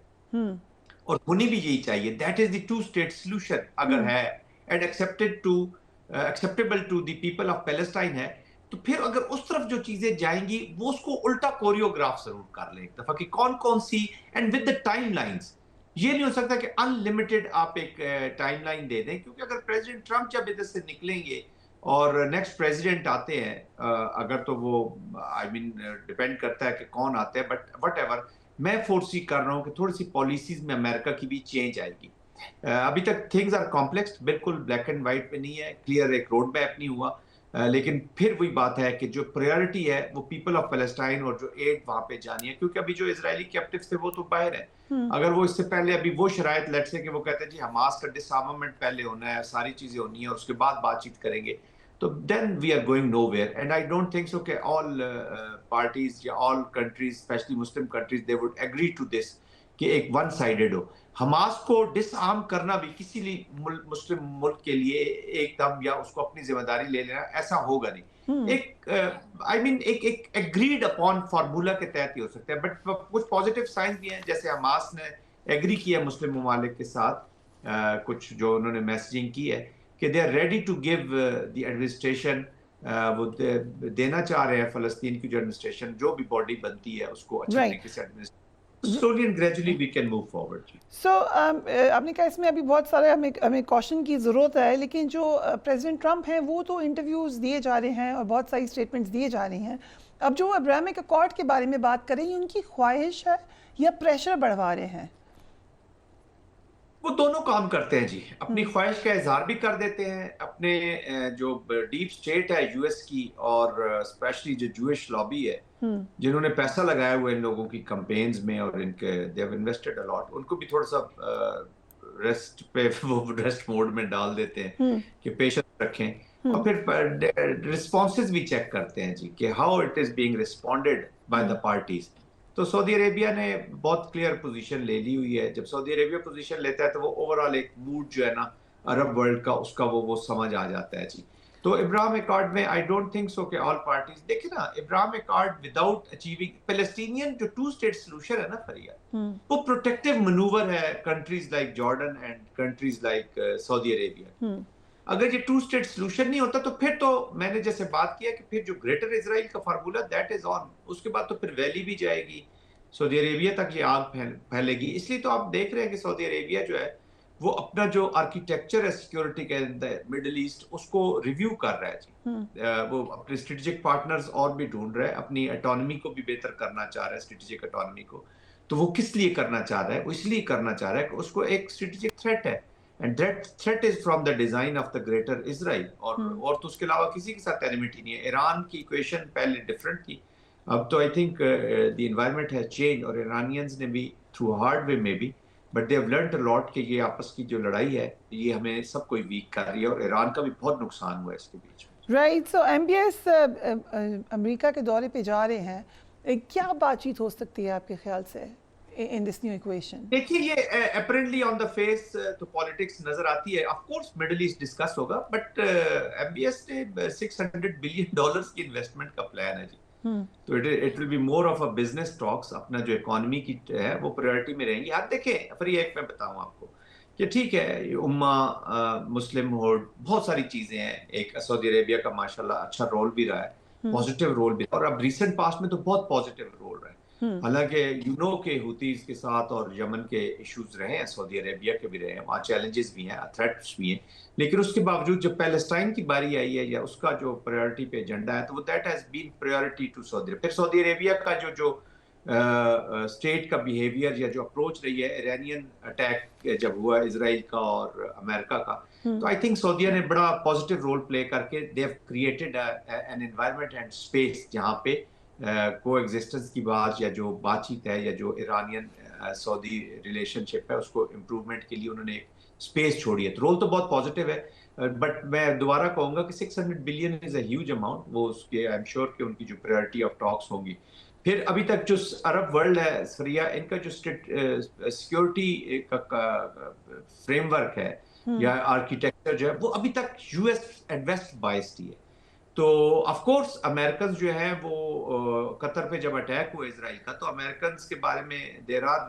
और होनी भी यही चाहिए, that is the two state solution अगर है and acceptable to the people of Palestine है, तो फिर अगर उस तरफ जो चीजें जाएंगी वो उसको उल्टा कोरियोग्राफ जरूर कर ले एक दफा कि कौन कौन सी, एंड विद द टाइमलाइंस। ये नहीं हो सकता कि अनलिमिटेड आप एक टाइमलाइन दे दें, क्योंकि अगर प्रेसिडेंट ट्रंप जब इधर से निकलेंगे और नेक्स्ट प्रेसिडेंट आते हैं, अगर तो वो आई मीन डिपेंड करता है कि कौन आते हैं, बट व्हाटएवर, मैं फोर्सी कर रहा हूँ कि थोड़ी सी पॉलिसीज में अमेरिका की भी चेंज आएगी। अभी तक थिंग्स आर कॉम्प्लेक्स, बिल्कुल ब्लैक एंड व्हाइट पे नहीं है, क्लियर एक रोड मैप नहीं हुआ, लेकिन फिर वही बात है कि जो प्रायोरिटी है वो पीपल ऑफ पैलेस्टाइन और जो एड वहां पे जानी है, क्योंकि अभी जो इजरायली कैप्टिव्स थे वो तो बाहर है। अगर वो इससे पहले अभी वो शरायत लेट से कि वो कहते हैं जी हमास का डिसआर्मामेंट पहले होना है, सारी चीजें होनी है और उसके बाद बातचीत करेंगे, तो then we are going nowhere. And I don't think so कि ऑल पार्टीज या all countries, specially Muslim countries, they would agree to this कि एक वन साइडेड हो। हमास को डिसआर्म करना भी किसी मुस्लिम मुल्क के लिए एकदम या उसको अपनी जिम्मेदारी ले लेना ऐसा होगा नहीं। एक आई मीन एक एग्रीड अपॉन फार्मूला के तहत ही हो सकता है, बट कुछ पॉजिटिव साइंस भी हैं, जैसे हमास ने एग्री किया मुस्लिम ममालिक के साथ, कुछ जो उन्होंने मैसेजिंग की है कि they are ready to give the administration, वो देना चाह रहे हैं फ़लस्तीन की जो एडमिनिस्ट्रेशन, जो भी बॉडी बनती है उसको अच्छे तरीके से administrate, slowly and gradually we can move forward. So आपने कहा इसमें अभी बहुत सारे हमें कॉशन की ज़रूरत है, लेकिन जो प्रेसिडेंट ट्रंप हैं वो तो इंटरव्यूज़ दिए जा रहे हैं और बहुत सारी स्टेटमेंट्स दिए जा रही हैं। अब जो अब्राहमिक अकॉर्ड के बारे में बात कर रही हैं, उनकी ख्वाहिश है या प्रेशर बढ़वा रहे हैं? वो दोनों काम करते हैं जी, अपनी ख्वाहिश का इजहार भी कर देते हैं, अपने जो डीप स्टेट है यूएस की और स्पेशली जो जूइश लॉबी है जिन्होंने पैसा लगाया हुआ इन लोगों की कैंपेन्स में और इनके they have invested a lot, उनको भी थोड़ा सा रेस्ट पे वो रेस्ट मोड में डाल देते हैं कि पेशेंस रखें, और फिर रिस्पॉन्सेज भी चेक करते हैं जी कि how it is being responded by the parties. तो सऊदी अरेबिया ने बहुत क्लियर पोजीशन ले ली हुई है। जब सऊदी अरेबिया पोजीशन लेता है तो वो ओवरऑल एक मूड जो है ना अरब वर्ल्ड का, उसका वो समझ आ जाता है जी। तो इब्राहिम अकॉर्ड में आई डोंट थिंक सो कि ऑल पार्टीज, देखिए ना, Ibrahim accord without achieving Palestinian जो टू स्टेट सोल्यूशन है ना फरिया, वो प्रोटेक्टिव मनूवर है countries like Jordan and countries like Saudi Arabia. अगर ये टू स्टेट सोल्यूशन नहीं होता तो फिर तो मैंने जैसे बात किया कि फिर जो ग्रेटर इजराइल का फार्मूला दैट इज ऑन, उसके बाद तो फिर वैली भी जाएगी, सऊदी अरेबिया तक ये आग फैलेगी। इसलिए तो आप देख रहे हैं कि सऊदी अरेबिया जो है वो अपना जो आर्किटेक्चर है सिक्योरिटी के मिडिल ईस्ट उसको रिव्यू कर रहा है जी। वो अपने स्ट्रेटेजिक पार्टनर्स और भी ढूंढ रहा है, अपनी ऑटोनॉमी को भी बेहतर करना चाह रहा है, स्ट्रेटेजिक ऑटोनॉमी को। तो वो किस लिए करना चाह रहा है? वो इसलिए करना चाह रहा है कि उसको एक स्ट्रेटेजिक थ्रेट है, and that threat is from the design of the greater Israel. और तो उसके अलावा किसी के साथ एनिमिटी नहीं है। ईरान की इक्वेशन पहले डिफरेंट थी, अब तो I think the environment has change, और ईरानियंस ने भी थ्रू हार्ड वे में भी, but they have learned a lot कि ये आपस की जो लड़ाई है ये हमें सब कोई वीक कर रही है, और ईरान का भी बहुत नुकसान हुआ है इसके बीच में। राइट, सो MBS अमेरिका के दौरे पे जा रहे हैं, क्या बातचीत हो सकती है आपके ख्याल से इन दिस न्यू इक्वेशन? देखिए, ये अपेरेंटली ऑन द फेस तो पॉलिटिक्स नजर आती है। Of course middle east discuss होगा, बट MBS ने $600 बिलियन की इन्वेस्टमेंट का प्लान है जी। तो it will be more of a business talks. अपना जो इकोनॉमी की है वो प्रायोरिटी में रहेंगी। आप देखें, फिर एक मैं बताऊं आपको कि ठीक है, उम्मा, मुस्लिम होड, बहुत सारी चीजें हैं। एक सऊदी अरेबिया का माशाल्लाह अच्छा रोल भी रहा है, पॉजिटिव रोल भी, और अब रिसेंट पास्ट में तो बहुत पॉजिटिव रोल रहा है। हालांकि के हुतीज के साथ और यमन के इश्यूज रहे हैं, सऊदी अरेबिया के भी रहे हैं, वहाँ चैलेंजेस भी हैं, थ्रेट्स भी हैं, लेकिन उसके बावजूद जब पैलेस्टाइन की बारी आई है या उसका जो प्रायोरिटी पे एजेंडा है, तो वो that has been priority to Saudi. फिर सऊदी अरेबिया का जो स्टेट का बिहेवियर या जो अप्रोच रही है, इरानियन अटैक जब हुआ इजराइल का और अमेरिका का, तो आई थिंक सऊदीया ने बड़ा पॉजिटिव रोल प्ले करके they have created an environment and space जहाँ पे को एग्जिस्टेंस की बात या जो बातचीत है या जो ईरानियन सऊदी रिलेशनशिप है उसको इम्प्रूवमेंट के लिए उन्होंने एक स्पेस छोड़ी है। तो रोल तो बहुत पॉजिटिव है, बट मैं दोबारा कहूंगा कि 600 billion is a huge amount. वो उसके आई एम श्योर कि उनकी जो प्रायोरिटी ऑफ टॉक्स होंगी। फिर अभी तक जो अरब वर्ल्ड है सरिया, इनका जो सिक्योरिटी का फ्रेमवर्क है या आर्किटेक्चर जो है, वो अभी तक US एंड वेस्ट बाइस्ड ही है। तो ऑफ कोर्स अमेरिकन जो है वो कतर पे जब अटैक हुआ इजराइल का, तो अमेरिकन के बारे में there are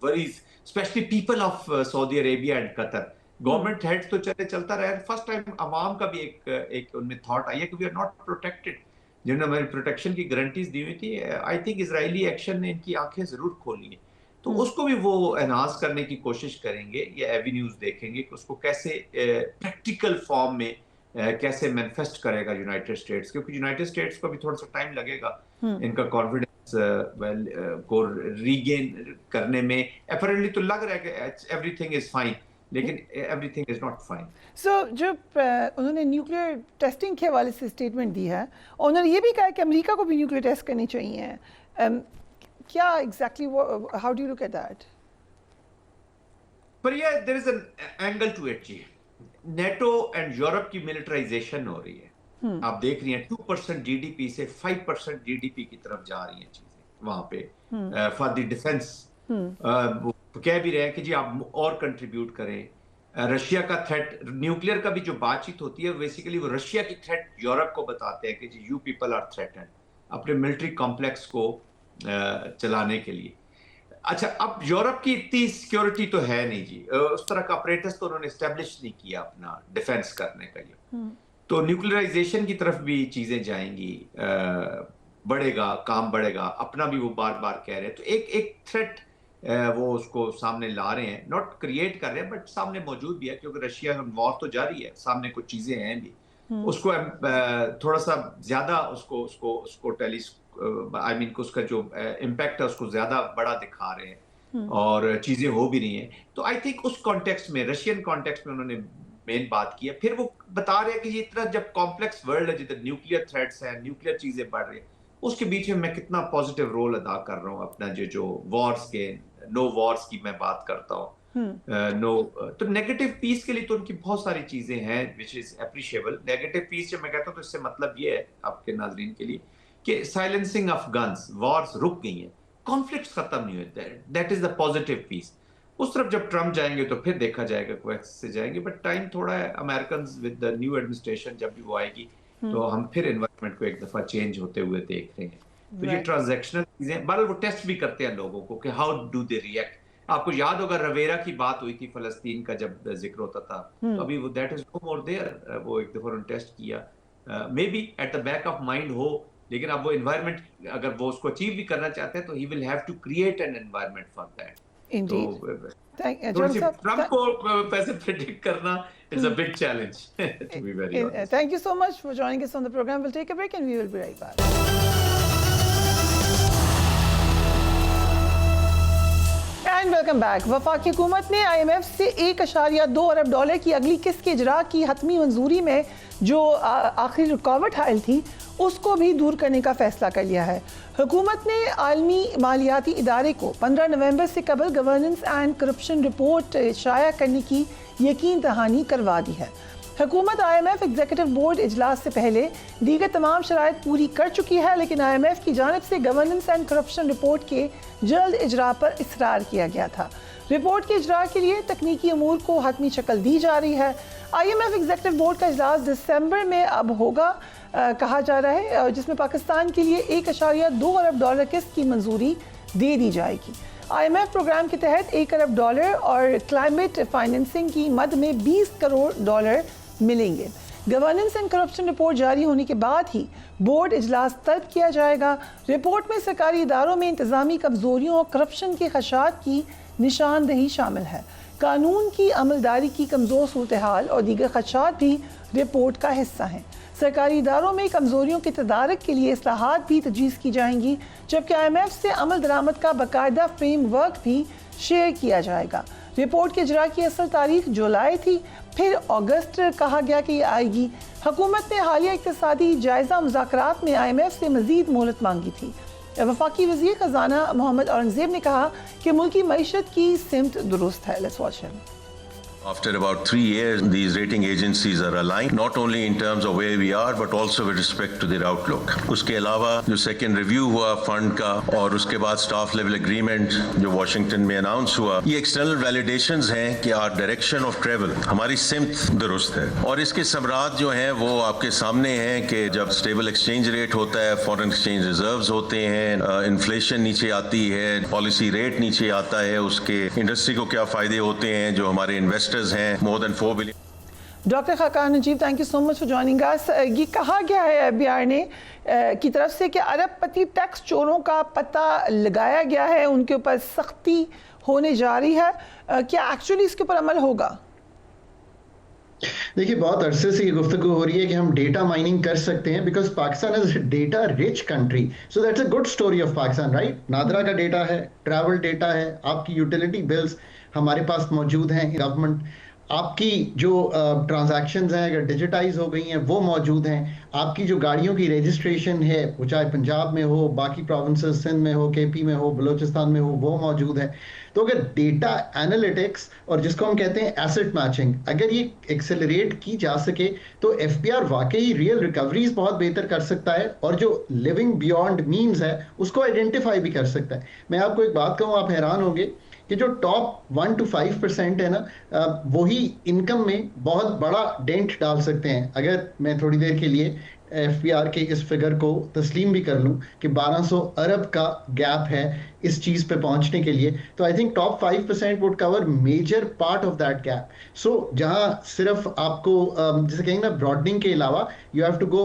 worries, specially people of Saudi Arabia and Qatar. Government heads तो चलता रहा, फर्स्ट टाइम अवाम का भी एक उनमें थॉट आई है कि वी आर नॉट प्रोटेक्टेड, जिन्होंने हमारी प्रोटेक्शन की गारंटीज दी हुई थी। आई थिंक इजरायली एक्शन ने इनकी आंखें जरूर खोली हैं, तो उसको भी वो एनहांस करने की कोशिश करेंगे या एवेन्यूज देखेंगे कि उसको कैसे प्रैक्टिकल फॉर्म में कैसे मैनिफेस्ट करेगा यूनाइटेड स्टेट्स, क्योंकि यूनाइटेड स्टेट्स को भी थोड़ा सा टाइम लगेगा इनका कॉन्फिडेंस को रीगेन करने में। अपेरेंटली तो लग रहा है कि एवरीथिंग इज फाइन, लेकिन एवरीथिंग इज नॉट फाइन। सो जो उन्होंने न्यूक्लियर टेस्टिंग के हवाले से स्टेटमेंट दी है, और उन्होंने ये भी कहा कि अमेरिका को भी न्यूक्लियर टेस्ट करनी चाहिए। क्या exactly, how do you look at that? पर ये there is an angle to it जी। नेटो एंड यूरोप की मिलिटराइजेशन हो रही है। आप देख रही हैं 2% GDP से 5% GDP की तरफ जा रही हैं चीजें वहां पे फॉर द डिफेंस। कह भी रहे हैं कि जी आप और कंट्रीब्यूट करें। रशिया का थ्रेट, न्यूक्लियर का भी जो बातचीत होती है, बेसिकली वो रशिया की थ्रेट यूरोप को बताते हैं कि जी यू पीपल आर थ्रेटेंड, अपने मिलिट्री कॉम्प्लेक्स को चलाने के लिए। अच्छा, अब यूरोप की इतनी सिक्योरिटी तो है नहीं जी, उस तरह का अपरेटस तो उन्होंने एस्टेब्लिश नहीं किया अपना डिफेंस करने का लिए। तो न्यूक्लियराइजेशन की तरफ भी चीजें जाएंगी, बढ़ेगा, काम बढ़ेगा, अपना भी वो बार बार कह रहे हैं। तो एक थ्रेट वो उसको सामने ला रहे हैं, नॉट क्रिएट कर रहे हैं, बट सामने मौजूद भी है, क्योंकि रशिया वॉर तो जारी है, सामने कुछ चीजें हैं भी। उसको थोड़ा सा ज्यादा उसको आई मीन उसका जो इम्पैक्ट है उसको ज्यादा बड़ा दिखा रहे हैं, और चीजें हो भी रही हैं। तो आई थिंक उस कॉन्टेक्स्ट में, रशियन कॉन्टेक्स्ट में उन्होंने मेन बात की है। फिर वो बता रहे हैं कि ये इतना जब कॉम्प्लेक्स वर्ल्ड है, जिधर न्यूक्लियर थ्रेट्स हैं, न्यूक्लियर चीजें बढ़ रही हैं, उसके बीच में मैं कितना पॉजिटिव रोल अदा कर रहा हूँ अपना। जो वॉर्स के, नो वॉर्स की मैं बात करता हूँ, नो, तो नेगेटिव पीस के लिए तो उनकी बहुत सारी चीजें हैं which is appreciable. Negative peace जब मैं कहता हूँ तो इससे मतलब ये है आपके नाजरीन के लिए कि साइलेंसिंग ऑफ गन्स, वॉर्स रुक गई हैं, कॉन्फ्लिक्ट्स खत्म नहीं हुए, that is the positive peace. उस तरफ जब ट्रम्प जाएंगे तो फिर देखा जाएगा कोएक्स से जाएंगे, बट टाइम थोड़ा है। American with the new administration जब भी वो आएगी तो हम फिर एनवायरनमेंट को एक दफा चेंज होते हुए देख रहे हैं। तो ये ट्रांजैक्शनल चीजें, बहरहाल वो टेस्ट भी करते हैं लोगों को कि हाउ डू दे रिएक्ट। आपको याद होगा रवेरा की बात हुई थी फलस्तीन का जब जिक्र होता था, तो अभी वो that is no more there. वो एक दफा उन्होंने टेस्ट किया, maybe at the back of mind हो, लेकिन अब वो एनवायरनमेंट अगर वो उसको अचीव भी करना चाहते हैं तो he will have to create an environment for that. तो थोड़ी सी ट्रम्प को पैसे प्रेडिक्ट करना is a big challenge to be very honest. Thank you so much for joining us on the program. We'll take a break and we will be right back. And welcome back. वफाकी हुकूमत ने IMF से $1.2 अरब की अगली किस्त के इजरा की हतमी मंजूरी में जो आखिरी रुकावट हायल थी उसको भी दूर करने का फैसला कर लिया है। हुकूमत ने आलमी मालियाती इदारे को 15 नवंबर से कबल गवर्नेंस एंड करप्शन रिपोर्ट शाया करने की यकीन दहानी करवा दी है। हुकूमत IMF एग्जीक्यूटिव बोर्ड इजलास से पहले दीगर तमाम शराइत पूरी कर चुकी है, लेकिन IMF की जानिब से गवर्नेंस एंड करप्शन रिपोर्ट के जल्द इजरा पर इसरार किया गया था। रिपोर्ट के इजरा के लिए तकनीकी अमूर को हतमी शक्ल दी जा रही है। IMF एग्जीक्यूटिव बोर्ड का इजलास दिसंबर में अब होगा कहा जा रहा है, जिसमें पाकिस्तान के लिए $1.2 अरब किस्त की मंजूरी दे दी जाएगी। IMF प्रोग्राम के तहत $1 अरब और क्लाइमेट फाइनेंसिंग की मद में $20 करोड़ मिलेंगे। गवर्नेंस एंड करप्शन रिपोर्ट जारी होने के बाद ही बोर्ड इजलास तलब किया जाएगा। रिपोर्ट में सरकारी इदारों में इंतजामी कमजोरियों और करप्शन के खदशात की निशानदही शामिल है। कानून की अमलदारी की कमजोर सूरत हाल और दीगर खदशात भी रिपोर्ट का हिस्सा हैं। सरकारी इदारों में कमजोरियों के तदारक के लिए इस्लाहात भी तजवीज़ की जाएंगी, जबकि IMF से अमल दरामद का बाकायदा फ्रेमवर्क भी शेयर किया जाएगा। रिपोर्ट के इजरा की असल तारीख जुलाई थी, फिर अगस्त कहा गया कि ये आएगी। हुकूमत ने हालिया इक़्तिसादी जायज़ा मुज़ाकरात में IMF से मज़ीद मोहलत मांगी थी। वफाकी वज़ीर ख़ज़ाना मोहम्मद औरंगज़ेब ने कहा कि मुल्की मईशत की सिमत दुरुस्त है। Let's watch him. After about 3 years, these rating agencies are aligned, not only in terms of where we are, but also with respect to their outlook. उसके अलावा जो second review हुआ फंड का और उसके बाद staff level agreement जो Washington में अनाउंस हुआ, ये external validations हैं कि our direction of travel, हमारी सिमत दुरुस्त है। और इसके समरात जो हैं वो आपके सामने हैं कि जब stable exchange rate होता है, foreign exchange reserves होते हैं, inflation नीचे आती है, policy rate नीचे आता है, उसके इंडस्ट्री को क्या फ़ायदे होते हैं जो हमारे इन्वेस्टर हैं, more than 4 billion। Doctor Khaqan Najib, thank you so much for joining us. ये कहा गया है FBR ने की तरफ से कि अरबपति टैक्स चोरों का पता लगाया गया है, उनके ऊपर सख्ती होने जा रही है। क्या एक्चुअली इसके ऊपर अमल होगा? देखिए, बहुत अरसे से ये गुफ्तगू हो रही है कि हम डेटा माइनिंग कर सकते हैं because Pakistan is data rich country, so that's a good story of Pakistan, right. NADRA का डेटा है, ट्रैवल डेटा है, आपकी यूटिलिटी बिल्स हमारे पास मौजूद हैं, गवर्नमेंट आपकी जो ट्रांजैक्शंस हैं अगर डिजिटाइज हो गई हैं वो मौजूद हैं, आपकी जो गाड़ियों की रजिस्ट्रेशन है वो चाहे पंजाब में हो, बाकी प्रोविंसेस सिंध में हो, KP में हो, बलूचिस्तान में हो, वो मौजूद है। तो अगर डेटा एनालिटिक्स और जिसको हम कहते हैं एसेट मैचिंग, अगर ये एक्सेलरेट की जा सके तो FBR वाकई रियल रिकवरीज बहुत बेहतर कर सकता है और जो लिविंग बियॉन्ड मीन्स है उसको आइडेंटिफाई भी कर सकता है। मैं आपको एक बात कहूँ, आप हैरान होंगे कि जो टॉप 1 to 5% है ना, वही इनकम में बहुत बड़ा डेंट डाल सकते हैं। अगर मैं थोड़ी देर के लिए FBR के इस फिगर को तस्लीम भी कर लूं कि 1200 अरब का गैप है इस चीज़ पे पहुंचने के लिए, तो I think top 5% would cover major part of that gap. So जहां सिर्फ आपको जिसे कहेंगे ना ब्रॉडनिंग के अलावा यू हैव टू गो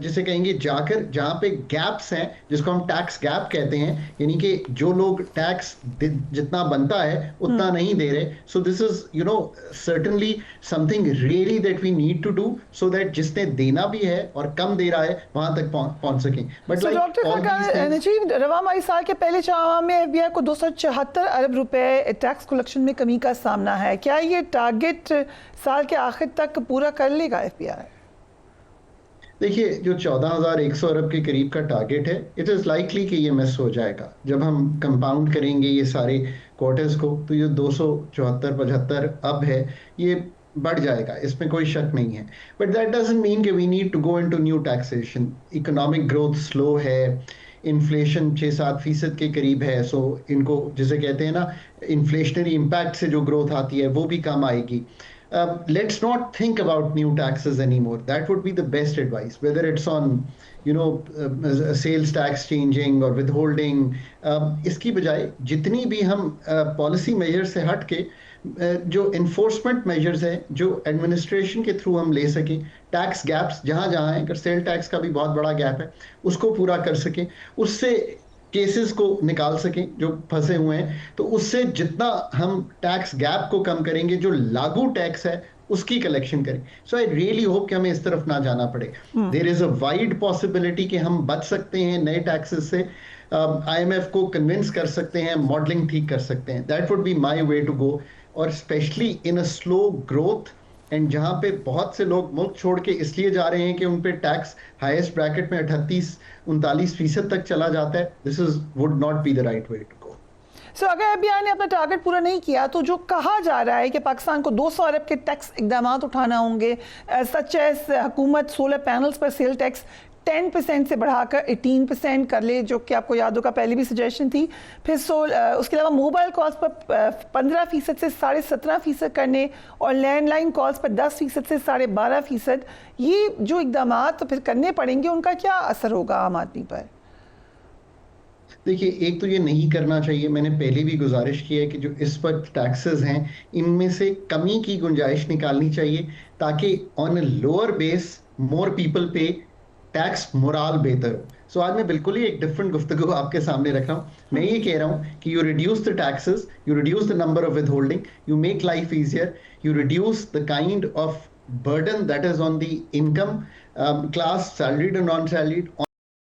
जिसे कहेंगे जाकर जहां पे गैप्स हैं, जिसको हम टैक्स गैप कहते हैं, यानी कि जो लोग टैक्स जितना बनता है उतना नहीं दे रहे। So this is you know certainly something really that we need to do so that जिसने देना भी है और कम दे रहा है वहां तक पहुंच सकें। बट डॉक्टर नजीब, रवा माही साल के पहले चावा में FBR को 276 अरब रुपए टैक्स कलेक्शन में कमी का सामना है। क्या ये टारगेट साल के आखिर तक पूरा कर लेगा FBR? देखिए, जो 14,100 अरब के करीब का टारगेट है, इट इज़ लाइकली कि ये मिस हो जाएगा। जब हम कंपाउंड करेंगे ये सारे क्वार्टर्स को तो ये 274-75 अब है, ये बढ़ जाएगा, इसमें कोई शक नहीं है। बट दैट डजंट मीन कि we need to go into new taxation. Economic growth slow है, इन्फ्लेशन 6-7% के करीब है, सो इनको जिसे कहते हैं ना इन्फ्लेशनरी इम्पैक्ट से जो ग्रोथ आती है वो भी कम आएगी। Let's not think about new taxes anymore. That would be the best advice, whether it's on sales tax changing or withholding. इसकी बजाय जितनी भी हम पॉलिसी मेजर से हट के जो इन्फोर्समेंट मेजर्स हैं जो एडमिनिस्ट्रेशन के थ्रू हम ले सकें, टैक्स गैप्स जहाँ जहाँ हैं, अगर सेल टैक्स का भी बहुत बड़ा गैप है उसको पूरा कर सकें, उससे केसेस को निकाल सकें जो फंसे हुए हैं, तो उससे जितना हम टैक्स गैप को कम करेंगे, जो लागू टैक्स है उसकी कलेक्शन करें. सो आई रियली होप कि हमें इस तरफ ना जाना पड़े. There is a wide possibility कि हम बच सकते हैं नए टैक्सेस से. IMF को कन्विंस कर सकते हैं, मॉडलिंग ठीक कर सकते हैं. That would be my way to go. और specially in a slow growth and जहां पे बहुत से लोग मुल्क छोड़ के इसलिए जा रहे हैं कि उन पे टैक्स हाईएस्ट ब्रैकेट में 38-39% तक चला जाता है. This is would not be the right way to go. So अगर FBI ने अपना टारगेट पूरा नहीं किया तो जो कहा जा रहा है कि पाकिस्तान को 200 अरब के टैक्स इकदाम उठाना होंगे, सच एज हुकूमत सोलर पैनल्स पर सेल टैक्स 10% से बढ़ाकर 18% कर ले, जो कि आपको याद होगा पहले भी सजेशन थी. फिर उसके अलावा मोबाइल कॉल्स पर 15% से 17.5% करने और लैंडलाइन कॉल्स पर 10% से 12.5%. ये जो इकदाम तो फिर करने पड़ेंगे, उनका क्या असर होगा आम आदमी पर? देखिए, एक तो ये नहीं करना चाहिए. मैंने पहले भी गुजारिश की है कि जो इस वक्त टैक्सेस हैं इनमें से कमी की गुंजाइश निकालनी चाहिए ताकि on a lower base more people पे, टैक्स मोराल बेहतर हो. सो आज मैं बिल्कुल ही एक डिफरेंट गुफ्तगू आपके सामने रख रहा हूँ. मैं ये कह रहा हूँ कि you reduce the taxes, you reduce the number of withholding, you make life easier, you reduce the kind of burden that is on the income class, salaried and non-salaried,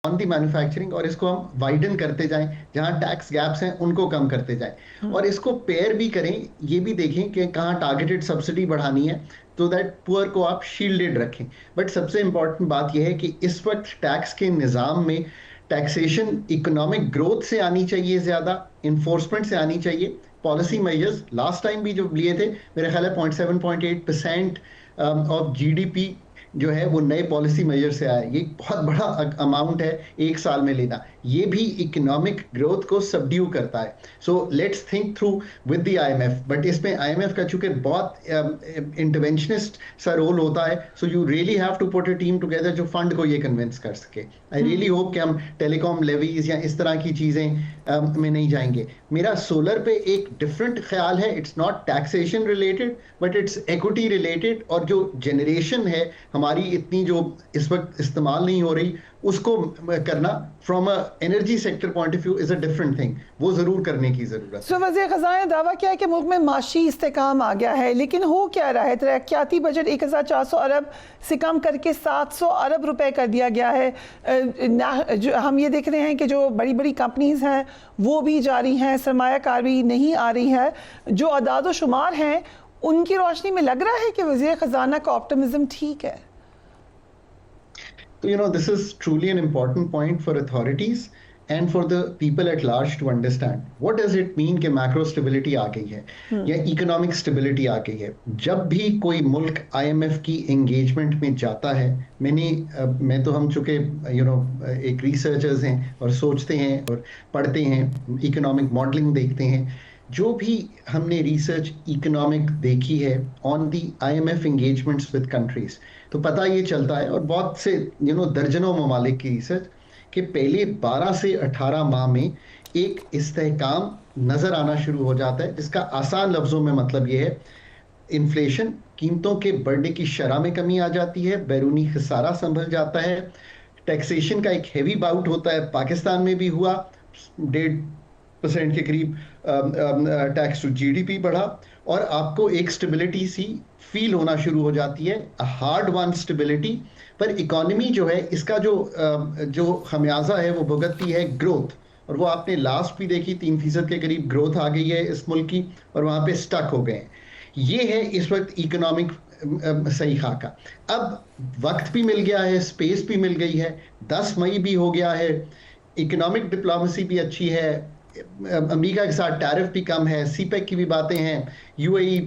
on the manufacturing, और इसको हम widen करते जाएं. जहां tax gaps हैं उनको कम करते जाएं और इसको पेयर भी करें. ये भी देखें कि कहां टारगेटेड सब्सिडी बढ़ानी है तो दैट पुअर को आप शील्डेड रखें. बट सबसे इंपॉर्टेंट बात यह है कि इस वक्त टैक्स के निज़ाम में टैक्सेशन इकोनॉमिक ग्रोथ से आनी चाहिए, ज़्यादा इन्फोर्समेंट से आनी चाहिए. पॉलिसी मेजर्स लास्ट टाइम भी जो लिए थे मेरे ख्याल है 0.7-0.8% ऑफ GDP जो है वो नए पॉलिसी मेजर से आया. ये बहुत बड़ा अमाउंट है एक साल में लेना. ये भी इकोनॉमिक ग्रोथ को सबड्यू करता है. So let's think through with the IMF. But इसमें IMF का चूंकि बहुत इंटरवेंशनिस्ट सा रोल होता है, so you really have to put a team together जो फंड को ये कन्विंस कर सके. आई रियली होप कि हम टेलीकॉम लेवीज या इस तरह की चीज़ें में नहीं जाएंगे. मेरा सोलर पे एक डिफरेंट ख्याल है. It's not taxation related but it's equity related. और जो जनरेशन है हमारी इतनी जो इस वक्त इस्तेमाल नहीं हो रही, उसको करना from a energy sector point of view is a different thing. वो जरूर करने की जरूरत है. सो वज़ीर ख़ज़ाना ने दावा किया है कि मुल्क में माशी इस्तेकाम आ गया है, लेकिन हो क्या रहा है? तरक्याती बजट 1400 अरब से कम करके 700 अरब रुपए कर दिया गया है. जो हम ये देख रहे हैं कि जो बड़ी बड़ी कंपनीज हैं वो भी जारी हैं, सरमायाकारी नहीं आ रही है. जो अदाद शुमार हैं उनकी रोशनी में लग रहा है कि वज़ीर ख़ज़ाना का ऑप्टिमिज्म ठीक है. So, this is truly an important point for authorities and for the people at large to understand. What does it mean कि macro stability आ गई है या economic stability आ गई है? जब भी कोई मुल्क IMF की engagement में जाता है, मैं तो हम चुके एक researchers हैं और सोचते हैं और पढ़ते हैं, economic modeling देखते हैं. जो भी हमने रिसर्च इकोनॉमिक देखी है on the IMF engagements with countries, तो पता ये चलता है, और बहुत से दर्जनों ममालिक की रिसर्च, कि पहले 12 से 18 माह में एक इस्तेहकाम नज़र आना शुरू हो जाता है, जिसका आसान लफ्ज़ों में मतलब ये है इन्फ्लेशन, कीमतों के बढ़ने की शरह में कमी आ जाती है, बैरूनी खसारा संभल जाता है, टैक्सेशन का एक हैवी बाउट होता है. पाकिस्तान में भी हुआ, 1.5% के करीब टैक्स टू GDP बढ़ा और आपको एक स्टेबिलिटी सी फील होना शुरू हो जाती है, हार्ड वन स्टेबिलिटी. पर इकोनॉमी जो है इसका जो खमियाजा है वो भुगतती है ग्रोथ, और वो आपने लास्ट भी देखी 3% के करीब ग्रोथ आ गई है इस मुल्क की और वहाँ पे स्टक हो गए. ये है इस वक्त इकोनॉमिक सही खाका. अब वक्त भी मिल गया है, स्पेस भी मिल गई है, 10 मई भी हो गया है, इकोनॉमिक डिप्लोमेसी भी अच्छी है, अमेरिका के साथ टैरिफ भी कम है, CPEC की भी बातें हैं, UAE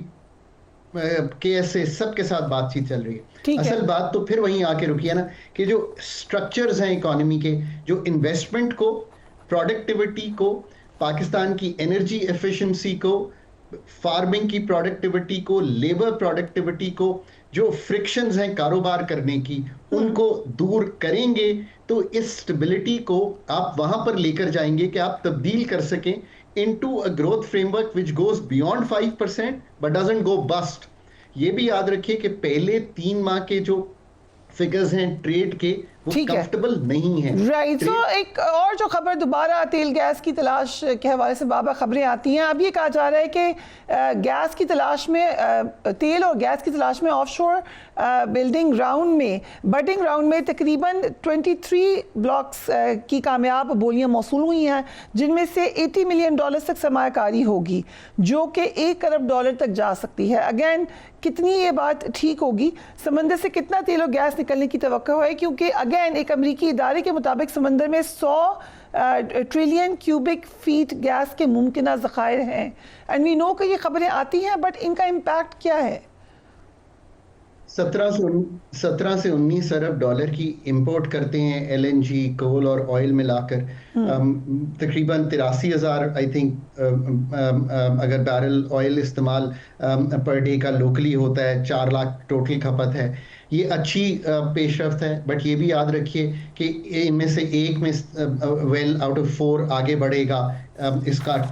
KSA सबके साथ बातचीत चल रही है. असल बात तो फिर वहीं आके रुकी है ना कि जो स्ट्रक्चर्स हैं इकोनॉमी के, जो इन्वेस्टमेंट को, प्रोडक्टिविटी को, पाकिस्तान की एनर्जी एफिशिएंसी को, फार्मिंग की प्रोडक्टिविटी को, लेबर प्रोडक्टिविटी को, जो फ्रिक्शंस हैं कारोबार करने की, उनको दूर करेंगे तो इस स्टेबिलिटी को आप वहां पर लेकर जाएंगे कि आप तब्दील कर सकें into a growth framework which goes beyond 5% but doesn't go bust. ये भी याद रखिए कि पहले 3 माह के जो फिगर्स हैं ट्रेड के, वो ठीक है। कंफर्टेबल नहीं है। राइट। सो एक और जो खबर दोबारा तेल गैस की तलाश के हवाले से बाबा खबरें आती हैं। अब ये कहा जा रहा है कि गैस की तलाश में, तेल और गैस की तलाश में ऑफशोर बिल्डिंग राउंड में, बडिंग राउंड में तकरीबन 23 ब्लॉक्स की कामयाब बोलियां मौसूल हुई हैं, जिनमें से $80 मिलियन तक सरमायाकारी होगी, जो कि $1 अरब तक जा सकती है। अगेन कितनी ये बात ठीक होगी? समंदर से कितना तेल और गैस निकलने की तवक्को है? क्योंकि अगेन एक अमरीकी इदारे के मुताबिक समंदर में 100 ट्रिलियन क्यूबिक फीट गैस के मुमकिन ज़खायर हैं। एंड वी नो कि ये खबरें आती हैं, बट इनका इम्पैक्ट क्या है? 17 से 19 अरब डॉलर की इंपोर्ट करते हैं एलएनजी, कोल और ऑयल मिलाकर। तकरीबन 83,000 आई थिंक अगर बैरल ऑयल इस्तेमाल पर डे का लोकली होता है, 4 लाख टोटल खपत है। ये अच्छी पेशरफ्त है, बट ये भी याद रखिए कि इनमें से एक में वेल आउट ऑफ 4 आगे बढ़ेगा।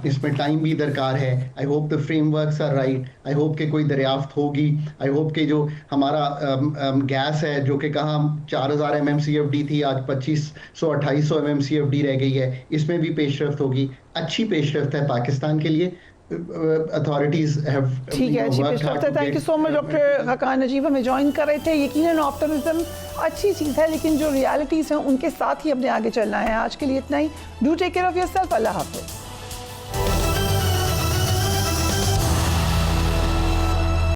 इसमें टाइम भी दरकार है। I hope the frameworks are right. I hope कि कोई दरियाफ्त होगी। आई होप कि जो हमारा गैस है, जो कि कहाँ 4,000 MMCFD थी, आज 2500-2800 MMCFD रह गई है, इसमें भी पेशरफ्त होगी। अच्छी पेशरफ्त है पाकिस्तान के लिए। अथॉरिटीज हैव, ठीक है, अच्छी पेशरफ्त है। Thank you so much doctor Hakan Najib हमें ज्वाइन कर रहे थे। यकीनन ऑप्टिमिज्म अच्छी चीज़ है, लेकिन जो रियलिटीज़ हैं उनके साथ ही अपने आगे चलना है। आज के लिए इतना ही। Do take care of yourself. अल्लाह हाफ़िज़।